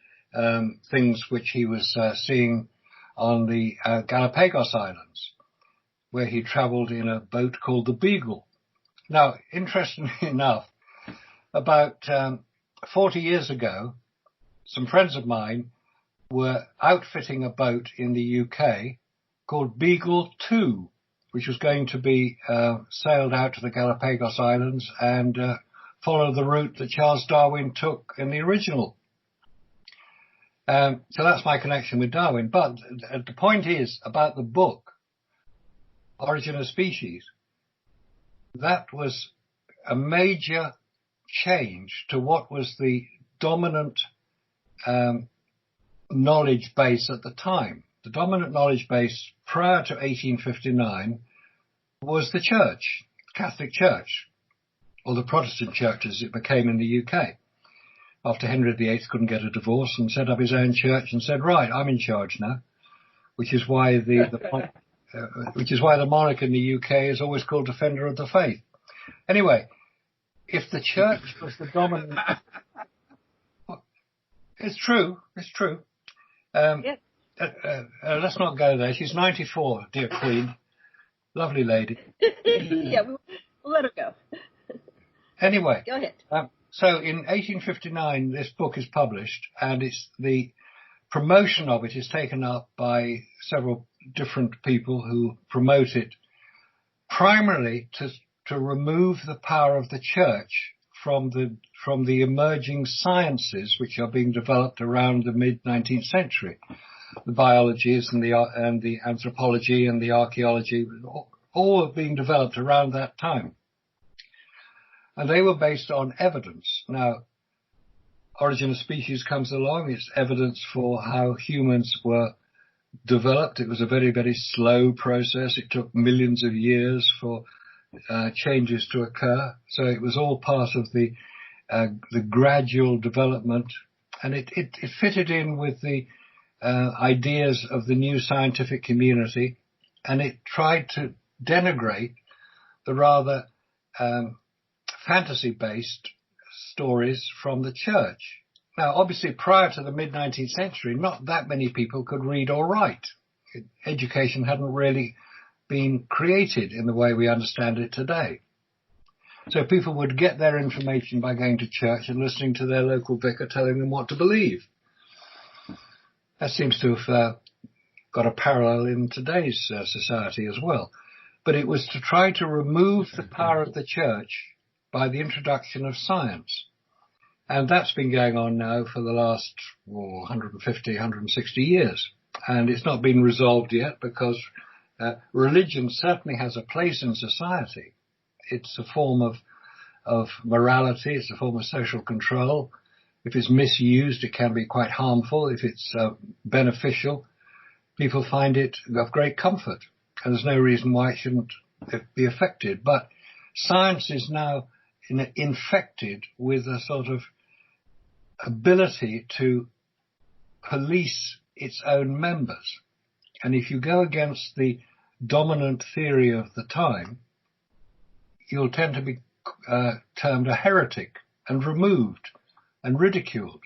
things which he was seeing on the Galapagos Islands, where he traveled in a boat called the Beagle. Now, interestingly enough, about 40 years ago, some friends of mine were outfitting a boat in the UK called Beagle 2, which was going to be sailed out to the Galapagos Islands and follow the route that Charles Darwin took in the original. So that's my connection with Darwin. But the point is about the book, Origin of Species, that was a major change to what was the dominant knowledge base at the time. The dominant knowledge base prior to 1859 was the church, the Catholic Church, or the Protestant Church as it became in the UK. After Henry VIII couldn't get a divorce and set up his own church and said, right, I'm in charge now, which is why the monarch in the UK is always called Defender of the Faith. Anyway, if the church was the dominant, it's true. Let's not go there. She's 94, dear Queen. Lovely lady. Yeah, we'll let her go. Anyway. Go ahead. So in 1859, this book is published, and it's the promotion of it is taken up by several different people who promote it, primarily to remove the power of the church from the emerging sciences which are being developed around the mid-19th century. The biologies and the anthropology and the archaeology, all are being developed around that time. And they were based on evidence. Now, Origin of Species comes along. It's evidence for how humans were developed. It was a very, very slow process. It took millions of years for changes to occur. So it was all part of the gradual development. And it fitted in with the ideas of the new scientific community. And it tried to denigrate the rather fantasy-based stories from the church. Now, obviously, prior to the mid-19th century, not that many people could read or write. Education hadn't really been created in the way we understand it today. So people would get their information by going to church and listening to their local vicar telling them what to believe. That seems to have got a parallel in today's society as well. But it was to try to remove the power of the church by the introduction of science. And that's been going on now for the last 150, 160 years. And it's not been resolved yet because religion certainly has a place in society. It's a form of morality. It's a form of social control. If it's misused, it can be quite harmful. If it's beneficial, people find it of great comfort. And there's no reason why it shouldn't be affected. But science is now infected with a sort of ability to police its own members. And if you go against the dominant theory of the time, you'll tend to be termed a heretic and removed and ridiculed.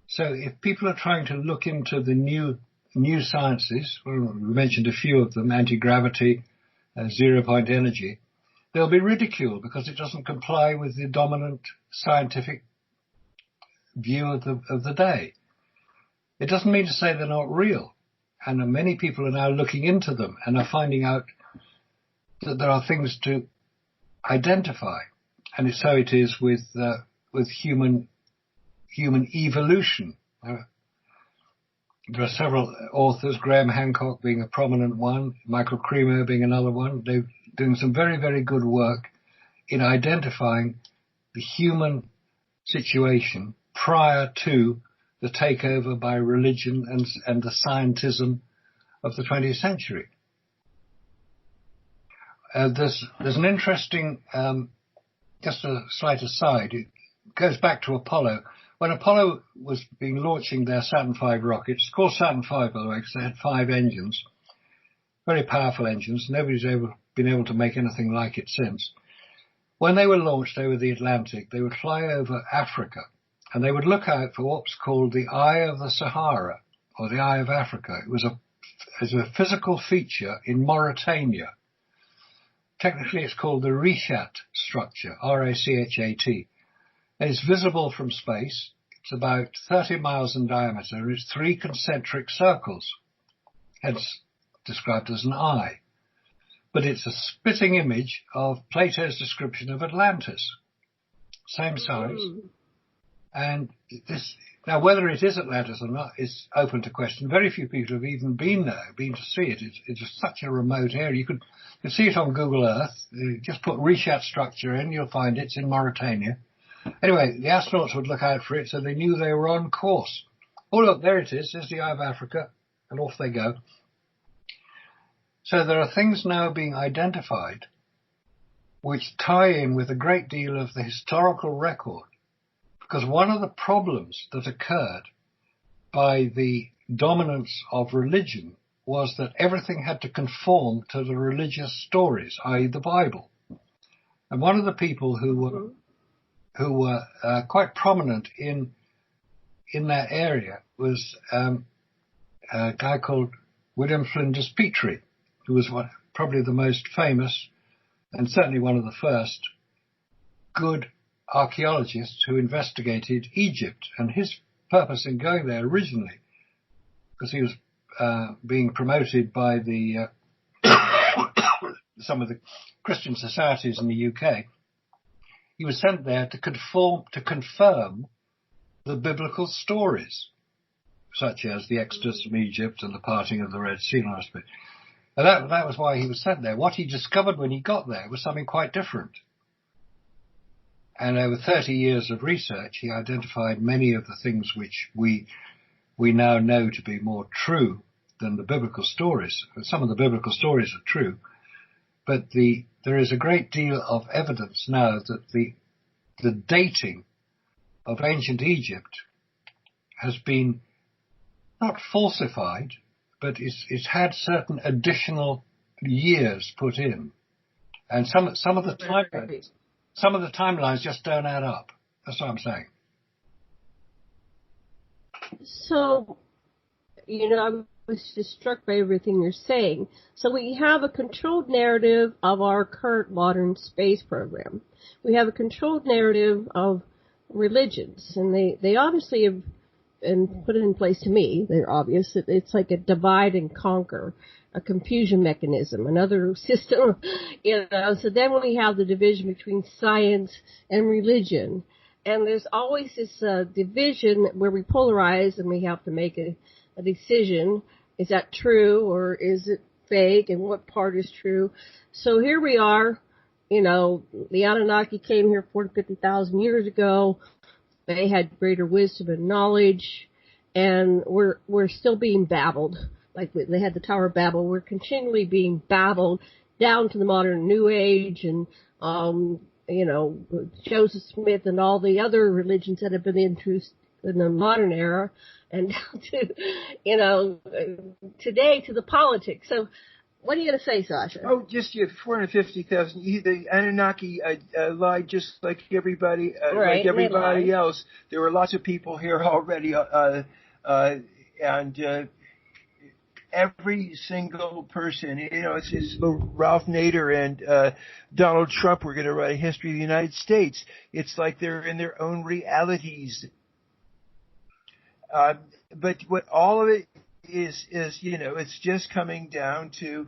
So if people are trying to look into the new sciences, well, we mentioned a few of them, anti-gravity, zero-point energy, they'll be ridiculed because it doesn't comply with the dominant scientific view of the day. It doesn't mean to say they're not real. And many people are now looking into them and are finding out that there are things to identify. And so it is with human evolution. There are several authors, Graham Hancock being a prominent one, Michael Creamer being another one. They're doing some very, very good work in identifying the human situation prior to the takeover by religion and the scientism of the 20th century. There's an interesting, just a slight aside, it goes back to Apollo. When Apollo was launching their Saturn V rockets, it's called Saturn V, by the way, because they had 5 engines, very powerful engines. Nobody's been able to make anything like it since. When they were launched over the Atlantic, they would fly over Africa, and they would look out for what was called the Eye of the Sahara, or the Eye of Africa. It was a physical feature in Mauritania. Technically, it's called the Richat structure, R-A-C-H-A-T. And it's visible from space. It's about 30 miles in diameter, and it's 3 concentric circles, hence described as an eye. But it's a spitting image of Plato's description of Atlantis. Same size. And now whether it is Atlantis or not is open to question. Very few people have even been there, been to see it. It's just such a remote area. You can see it on Google Earth. You just put Richat structure in, you'll find it's in Mauritania. Anyway, the astronauts would look out for it, so they knew they were on course. Oh, look, there it is. There's the Eye of Africa. And off they go. So there are things now being identified which tie in with a great deal of the historical record. Because one of the problems that occurred by the dominance of religion was that everything had to conform to the religious stories, i.e. the Bible. And one of the people who were quite prominent in that area was a guy called William Flinders Petrie, who was probably the most famous and certainly one of the first good archaeologist who investigated Egypt, and his purpose in going there originally, because he was being promoted by the some of the Christian societies in the UK, he was sent there to confirm the biblical stories, such as the Exodus from Egypt and the parting of the Red Sea and all that. And that was why he was sent there. What he discovered when he got there was something quite different. And over 30 years of research, he identified many of the things which we now know to be more true than the biblical stories. Some of the biblical stories are true, but there is a great deal of evidence now that the dating of ancient Egypt has been not falsified, but it's had certain additional years put in, and some of the timelines just don't add up. That's what I'm saying. So, I was just struck by everything you're saying. So we have a controlled narrative of our current modern space program. We have a controlled narrative of religions, and they obviously have been put in place. To me, they're obvious. It's like a divide and conquer, a confusion mechanism, another system, So then we have the division between science and religion. And there's always this division where we polarize and we have to make a decision. Is that true or is it fake, and what part is true? So here we are, the Anunnaki came here 450,000 years ago. They had greater wisdom and knowledge, and we're still being babbled. Like they had the Tower of Babel. We're continually being babbled down to the modern New Age and, Joseph Smith and all the other religions that have been introduced in the modern era, and down to, today to the politics. So what are you going to say, Sasha? Oh, just 450,000. The Anunnaki lied just like everybody, right, like everybody else. There were lots of people here already, and every single person, it's just Ralph Nader and Donald Trump were going to write a history of the United States. It's like they're in their own realities. But what all of it is, it's just coming down to,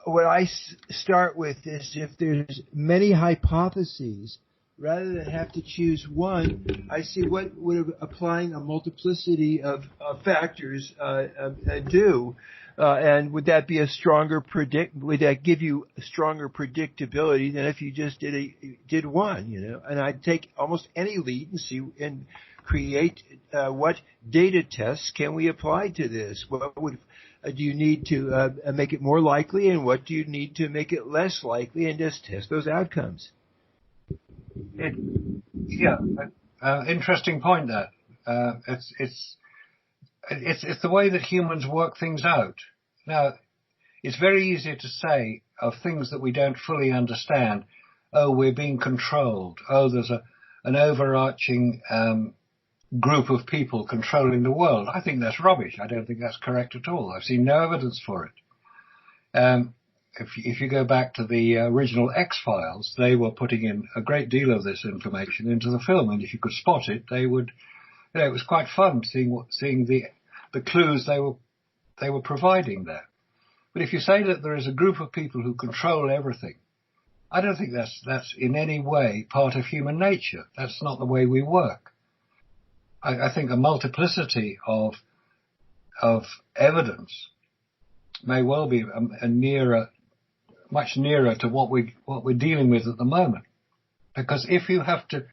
what I start with is if there's many hypotheses, rather than have to choose one, I see what would applying a multiplicity of factors do, and would that be would that give you a stronger predictability than if you just did one, And I'd take almost any lead and see and create what data tests can we apply to this? What do you need to make it more likely, and what do you need to make it less likely, and just test those outcomes? Interesting point there. It's the way that humans work things out. Now, it's very easy to say of things that we don't fully understand. Oh, we're being controlled. Oh, there's an overarching group of people controlling the world. I think that's rubbish. I don't think that's correct at all. I've seen no evidence for it. If you go back to the original X-Files, they were putting in a great deal of this information into the film, and if you could spot it, they would. It was quite fun seeing the clues they were providing there. But if you say that there is a group of people who control everything, I don't think that's in any way part of human nature. That's not the way we work. I think a multiplicity of evidence may well be much nearer to what we're dealing with at the moment. Because if you have to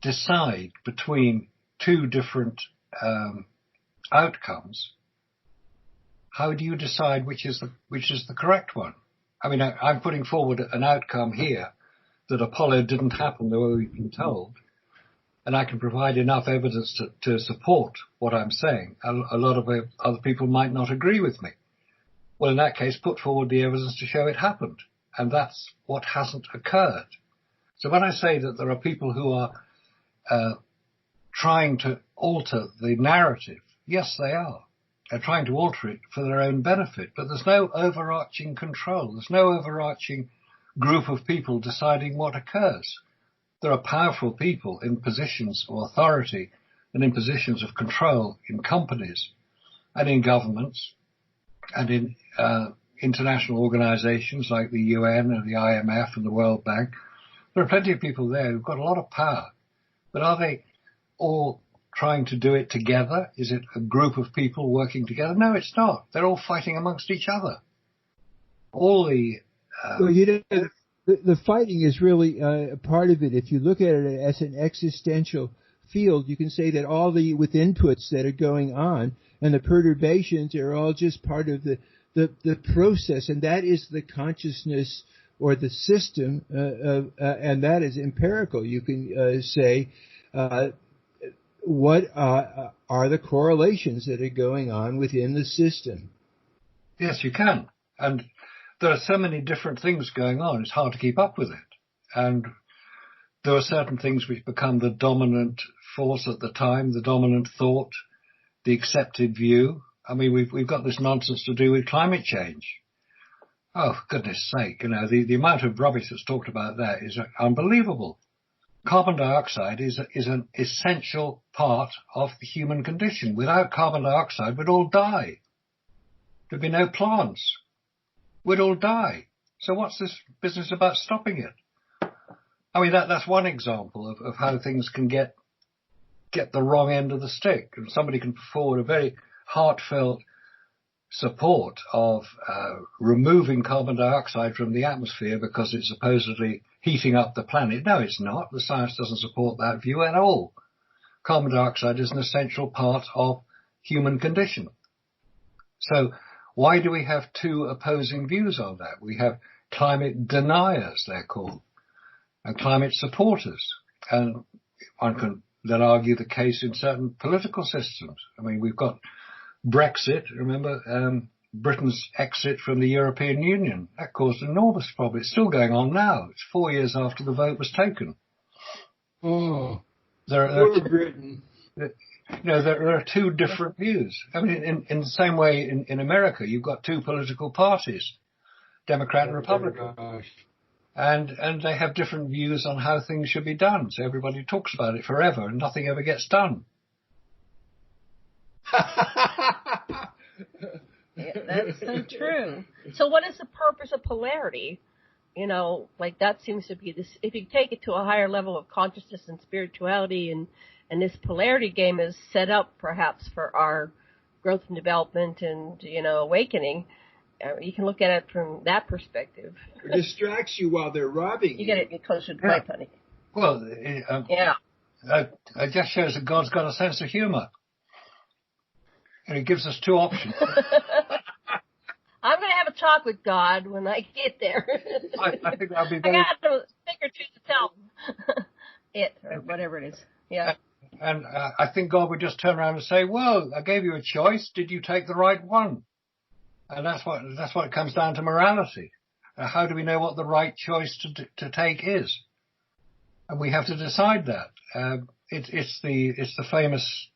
decide between two different outcomes, how do you decide which is the correct one? I mean, I'm putting forward an outcome here that Apollo didn't happen the way we've been told, and I can provide enough evidence to support what I'm saying. A lot of other people might not agree with me. Well, in that case, put forward the evidence to show it happened. And that's what hasn't occurred. So when I say that there are people who are trying to alter the narrative, yes, they are. They're trying to alter it for their own benefit. But there's no overarching control. There's no overarching group of people deciding what occurs. There are powerful people in positions of authority and in positions of control in companies and in governments and in international organizations like the UN and the IMF and the World Bank. There are plenty of people there who've got a lot of power. But are they all trying to do it together? Is it a group of people working together? No, it's not. They're all fighting amongst each other. All the... The fighting is really a part of it. If you look at it as an existential field, you can say that all the with inputs that are going on and the perturbations are all just part of the process, and that is the consciousness or the system, and that is empirical. You can say what are the correlations that are going on within the system. Yes, you can. And there are so many different things going on, it's hard to keep up with it. And there are certain things which become the dominant force at the time, the dominant thought, the accepted view. I mean, we've got this nonsense to do with climate change. Oh, for goodness sake, the amount of rubbish that's talked about there is unbelievable. Carbon dioxide is an essential part of the human condition. Without carbon dioxide, we'd all die. There'd be no plants. We'd all die. So what's this business about stopping it? I mean, that's one example of how things can get the wrong end of the stick. And somebody can put forward a very heartfelt support of removing carbon dioxide from the atmosphere because it's supposedly heating up the planet. No, it's not. The science doesn't support that view at all. Carbon dioxide is an essential part of human condition. So why do we have two opposing views on that? We have climate deniers, they're called, and climate supporters. And one can then argue the case in certain political systems. I mean, we've got Brexit, remember, Britain's exit from the European Union. That caused enormous problems. It's still going on now. It's 4 years after the vote was taken. Oh, poor Britain. There are two different views. I mean, in the same way in America, you've got two political parties, Democrat and Republican. And they have different views on how things should be done. So everybody talks about it forever and nothing ever gets done. Yeah, that's so true. So what is the purpose of polarity? That seems to be this, if you take it to a higher level of consciousness and spirituality, and this polarity game is set up perhaps for our growth and development and, awakening. You can look at it from that perspective. It distracts you while they're robbing you. You got to get closer to my honey. Well, yeah. It just shows that God's got a sense of humor. And he gives us two options. I'm going to have a talk with God when I get there. I think that'll be very... I got a thing or two to tell him. It, or whatever it is. Yeah. And I think God would just turn around and say, well, I gave you a choice. Did you take the right one? And that's what it comes down to morality. How do we know what the right choice to take is? And we have to decide that. It's the famous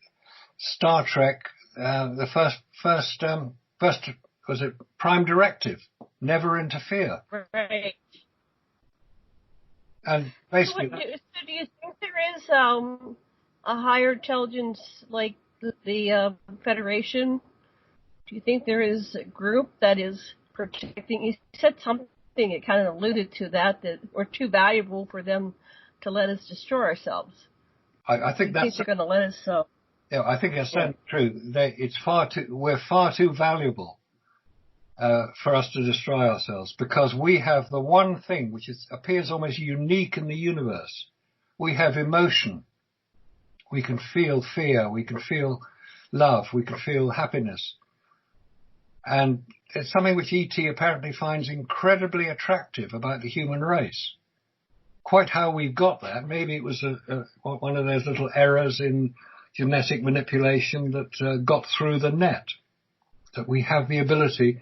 Star Trek, the first was it Prime Directive, never interfere. Right. And basically, do you think there is a higher intelligence like the Federation? Do you think there is a group that is protecting? You said something that kind of alluded to that we're too valuable for them to let us destroy ourselves. I think that's. They're going to let us. Yeah, I think that's true. We're far too valuable for us to destroy ourselves, because we have the one thing which appears almost unique in the universe. We have emotion. We can feel fear. We can feel love. We can feel happiness. And it's something which E.T. apparently finds incredibly attractive about the human race. Quite how we got that, maybe it was one of those little errors in genetic manipulation that got through the net, that we have the ability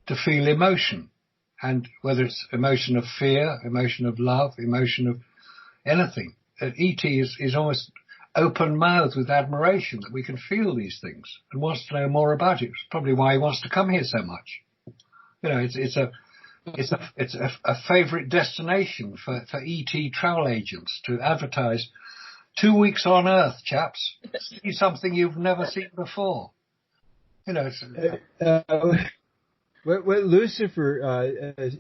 to feel emotion, and whether it's emotion of fear, emotion of love, emotion of anything. E.T. is almost open-mouthed with admiration that we can feel these things and wants to know more about it. It's probably why he wants to come here so much. It's It's a favourite destination for ET travel agents to advertise. 2 weeks on Earth, chaps. See something you've never seen before. You know, it's... What Lucifer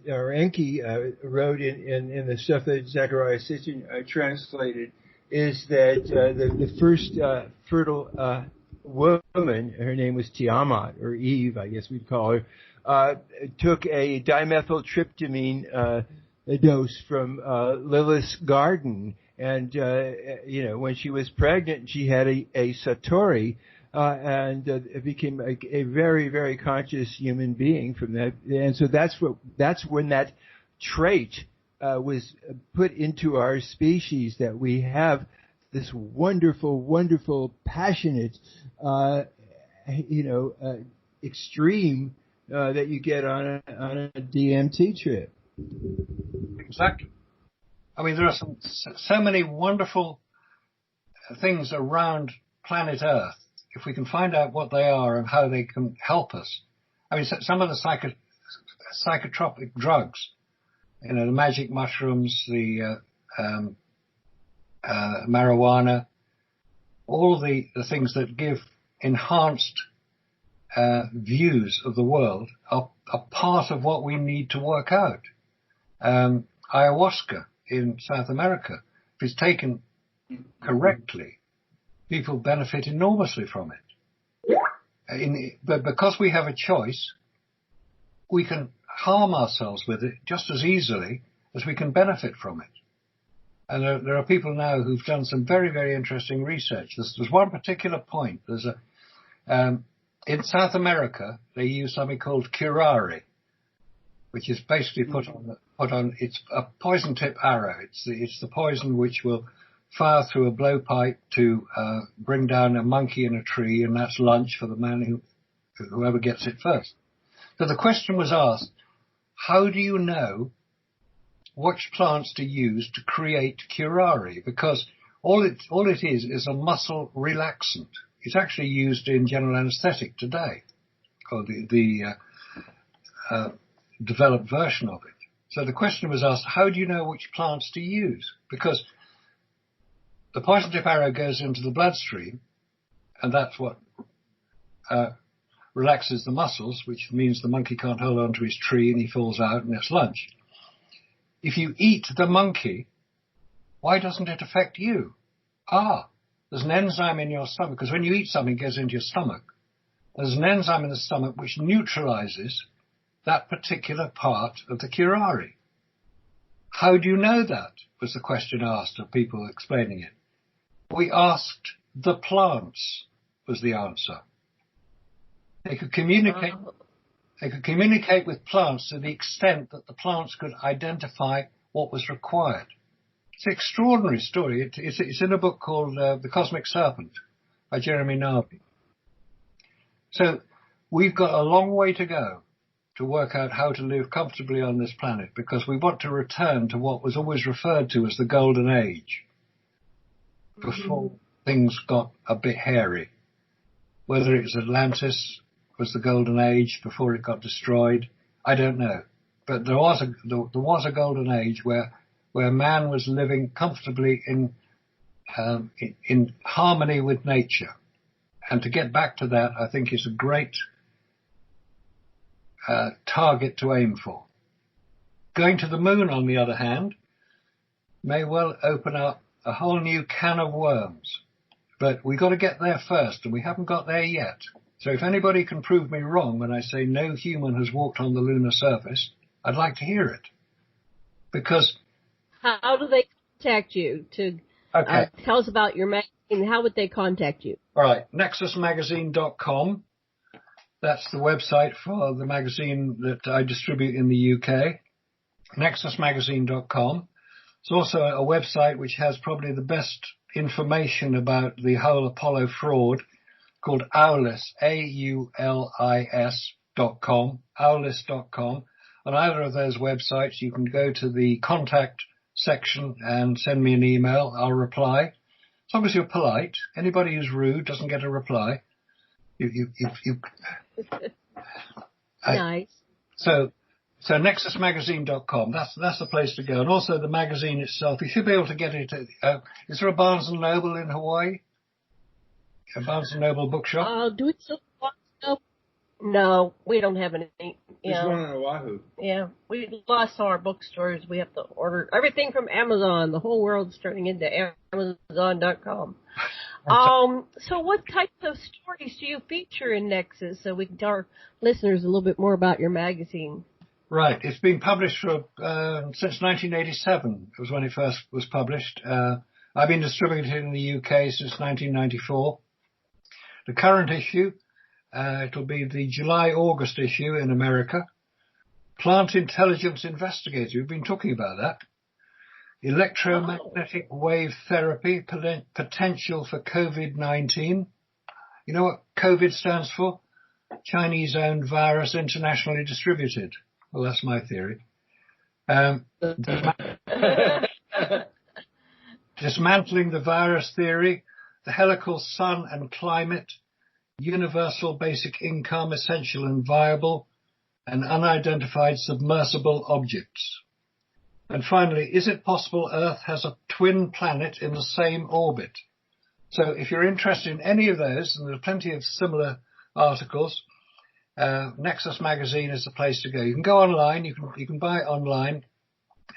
or Enki wrote in the stuff that Zechariah Sitchin translated is that the first fertile woman, her name was Tiamat or Eve, I guess we'd call her, took a dimethyltryptamine dose from Lilith's garden, and when she was pregnant, she had a satori. And it became a very, very conscious human being from that. And so that's when that trait was put into our species, that we have this wonderful, wonderful, passionate, extreme that you get on a DMT trip. Exactly. I mean, there are so many wonderful things around planet Earth. If we can find out what they are and how they can help us. I mean, some of the psychotropic drugs, the magic mushrooms, the marijuana, all the things that give enhanced views of the world are part of what we need to work out. Ayahuasca in South America, if it's taken correctly, people benefit enormously from it. But because we have a choice, we can harm ourselves with it just as easily as we can benefit from it. And there are people now who've done some very, very interesting research. There's one particular point. In South America, they use something called curare, which is basically put on. It's a poison tip arrow. It's the poison which will fire through a blowpipe to bring down a monkey in a tree, and that's lunch for the man whoever gets it first. So the question was asked, how do you know which plants to use to create curare? Because all it is a muscle relaxant. It's actually used in general anesthetic today, or the developed version of it. So the question was asked, how do you know which plants to use? Because the poison tip arrow goes into the bloodstream, and that's what relaxes the muscles, which means the monkey can't hold on to his tree and he falls out and it's lunch. If you eat the monkey, why doesn't it affect you? There's an enzyme in your stomach, because when you eat something, it goes into your stomach. There's an enzyme in the stomach which neutralizes that particular part of the curare. How do you know that? Was the question asked of people explaining it. We asked the plants, was the answer. They could communicate. They could communicate with plants to the extent that the plants could identify what was required. It's an extraordinary story. It's in a book called The Cosmic Serpent by Jeremy Narby. So we've got a long way to go to work out how to live comfortably on this planet, because we want to return to what was always referred to as the Golden Age, before things got a bit hairy. Whether it was Atlantis was the Golden Age before it got destroyed, I don't know. But there was a Golden Age where man was living comfortably in harmony with nature. And to get back to that, I think, is a great target to aim for. Going to the moon, on the other hand, may well open up a whole new can of worms. But we've got to get there first, and we haven't got there yet. So if anybody can prove me wrong when I say no human has walked on the lunar surface, I'd like to hear it. Because... How do they contact you to tell us about your magazine? How would they contact you? All right, nexusmagazine.com. That's the website for the magazine that I distribute in the UK. Nexusmagazine.com. It's also a website which has probably the best information about the whole Apollo fraud, called Aulis, AULIS.com, Aulis.com. On either of those websites, you can go to the contact section and send me an email. I'll reply. As long as you're polite. Anybody who's rude doesn't get a reply. Nice. So So nexusmagazine.com, that's the place to go. And also the magazine itself, you should be able to get it. Is there a Barnes & Noble in Hawaii? A Barnes & Noble bookshop? Do we still Barnes & Noble? No, we don't have any. There's one on Oahu. Yeah, we lost all our bookstores. We have to order everything from Amazon. The whole world's turning into Amazon.com. So what types of stories do you feature in Nexus so we can tell our listeners a little bit more about your magazine? Right. It's been published since 1987. It was when it first was published. I've been distributing it in the UK since 1994. The current issue, it'll be the July-August issue in America. Plant Intelligence Investigator. We've been talking about that. Electromagnetic wave therapy, potential for COVID-19. You know what COVID stands for? Chinese-owned virus, internationally distributed. Well, that's my theory. Dismantling the virus theory, the helical sun and climate, universal basic income, essential and viable, and unidentified submersible objects. And finally, is it possible Earth has a twin planet in the same orbit? So if you're interested in any of those, and there are plenty of similar articles, Nexus Magazine is the place to go. You can go online, you can buy it online,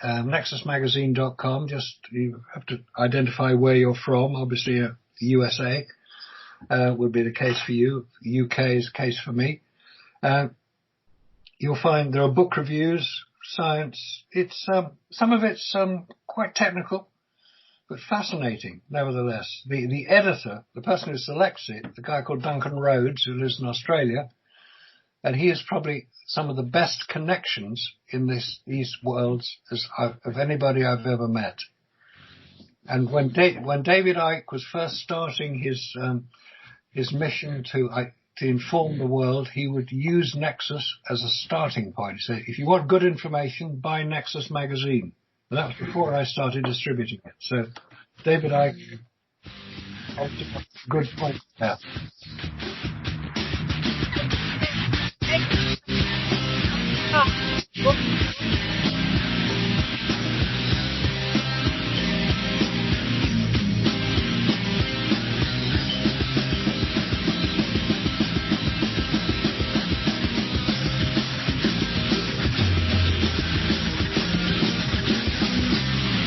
nexusmagazine.com. Just you have to identify where you're from. Obviously, the USA would be the case for you. The UK is the case for me. You'll find there are book reviews, science. It's some of it's quite technical, but fascinating nevertheless. The editor, the person who selects it, the guy called Duncan Rhodes, who lives in Australia, and he has probably some of the best connections in these worlds of anybody I've ever met. And when David Icke was first starting his mission to inform the world, he would use Nexus as a starting point. So if you want good information, buy Nexus Magazine. And that was before I started distributing it. So David Icke, good point there.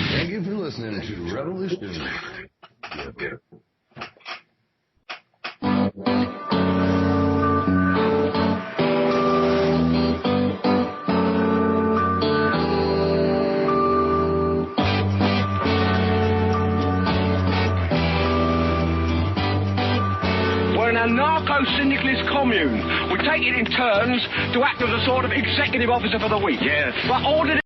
Thank you for listening to Revolution. Narco-syndicalist commune. We take it in turns to act as a sort of executive officer for the week. Yes. But ordered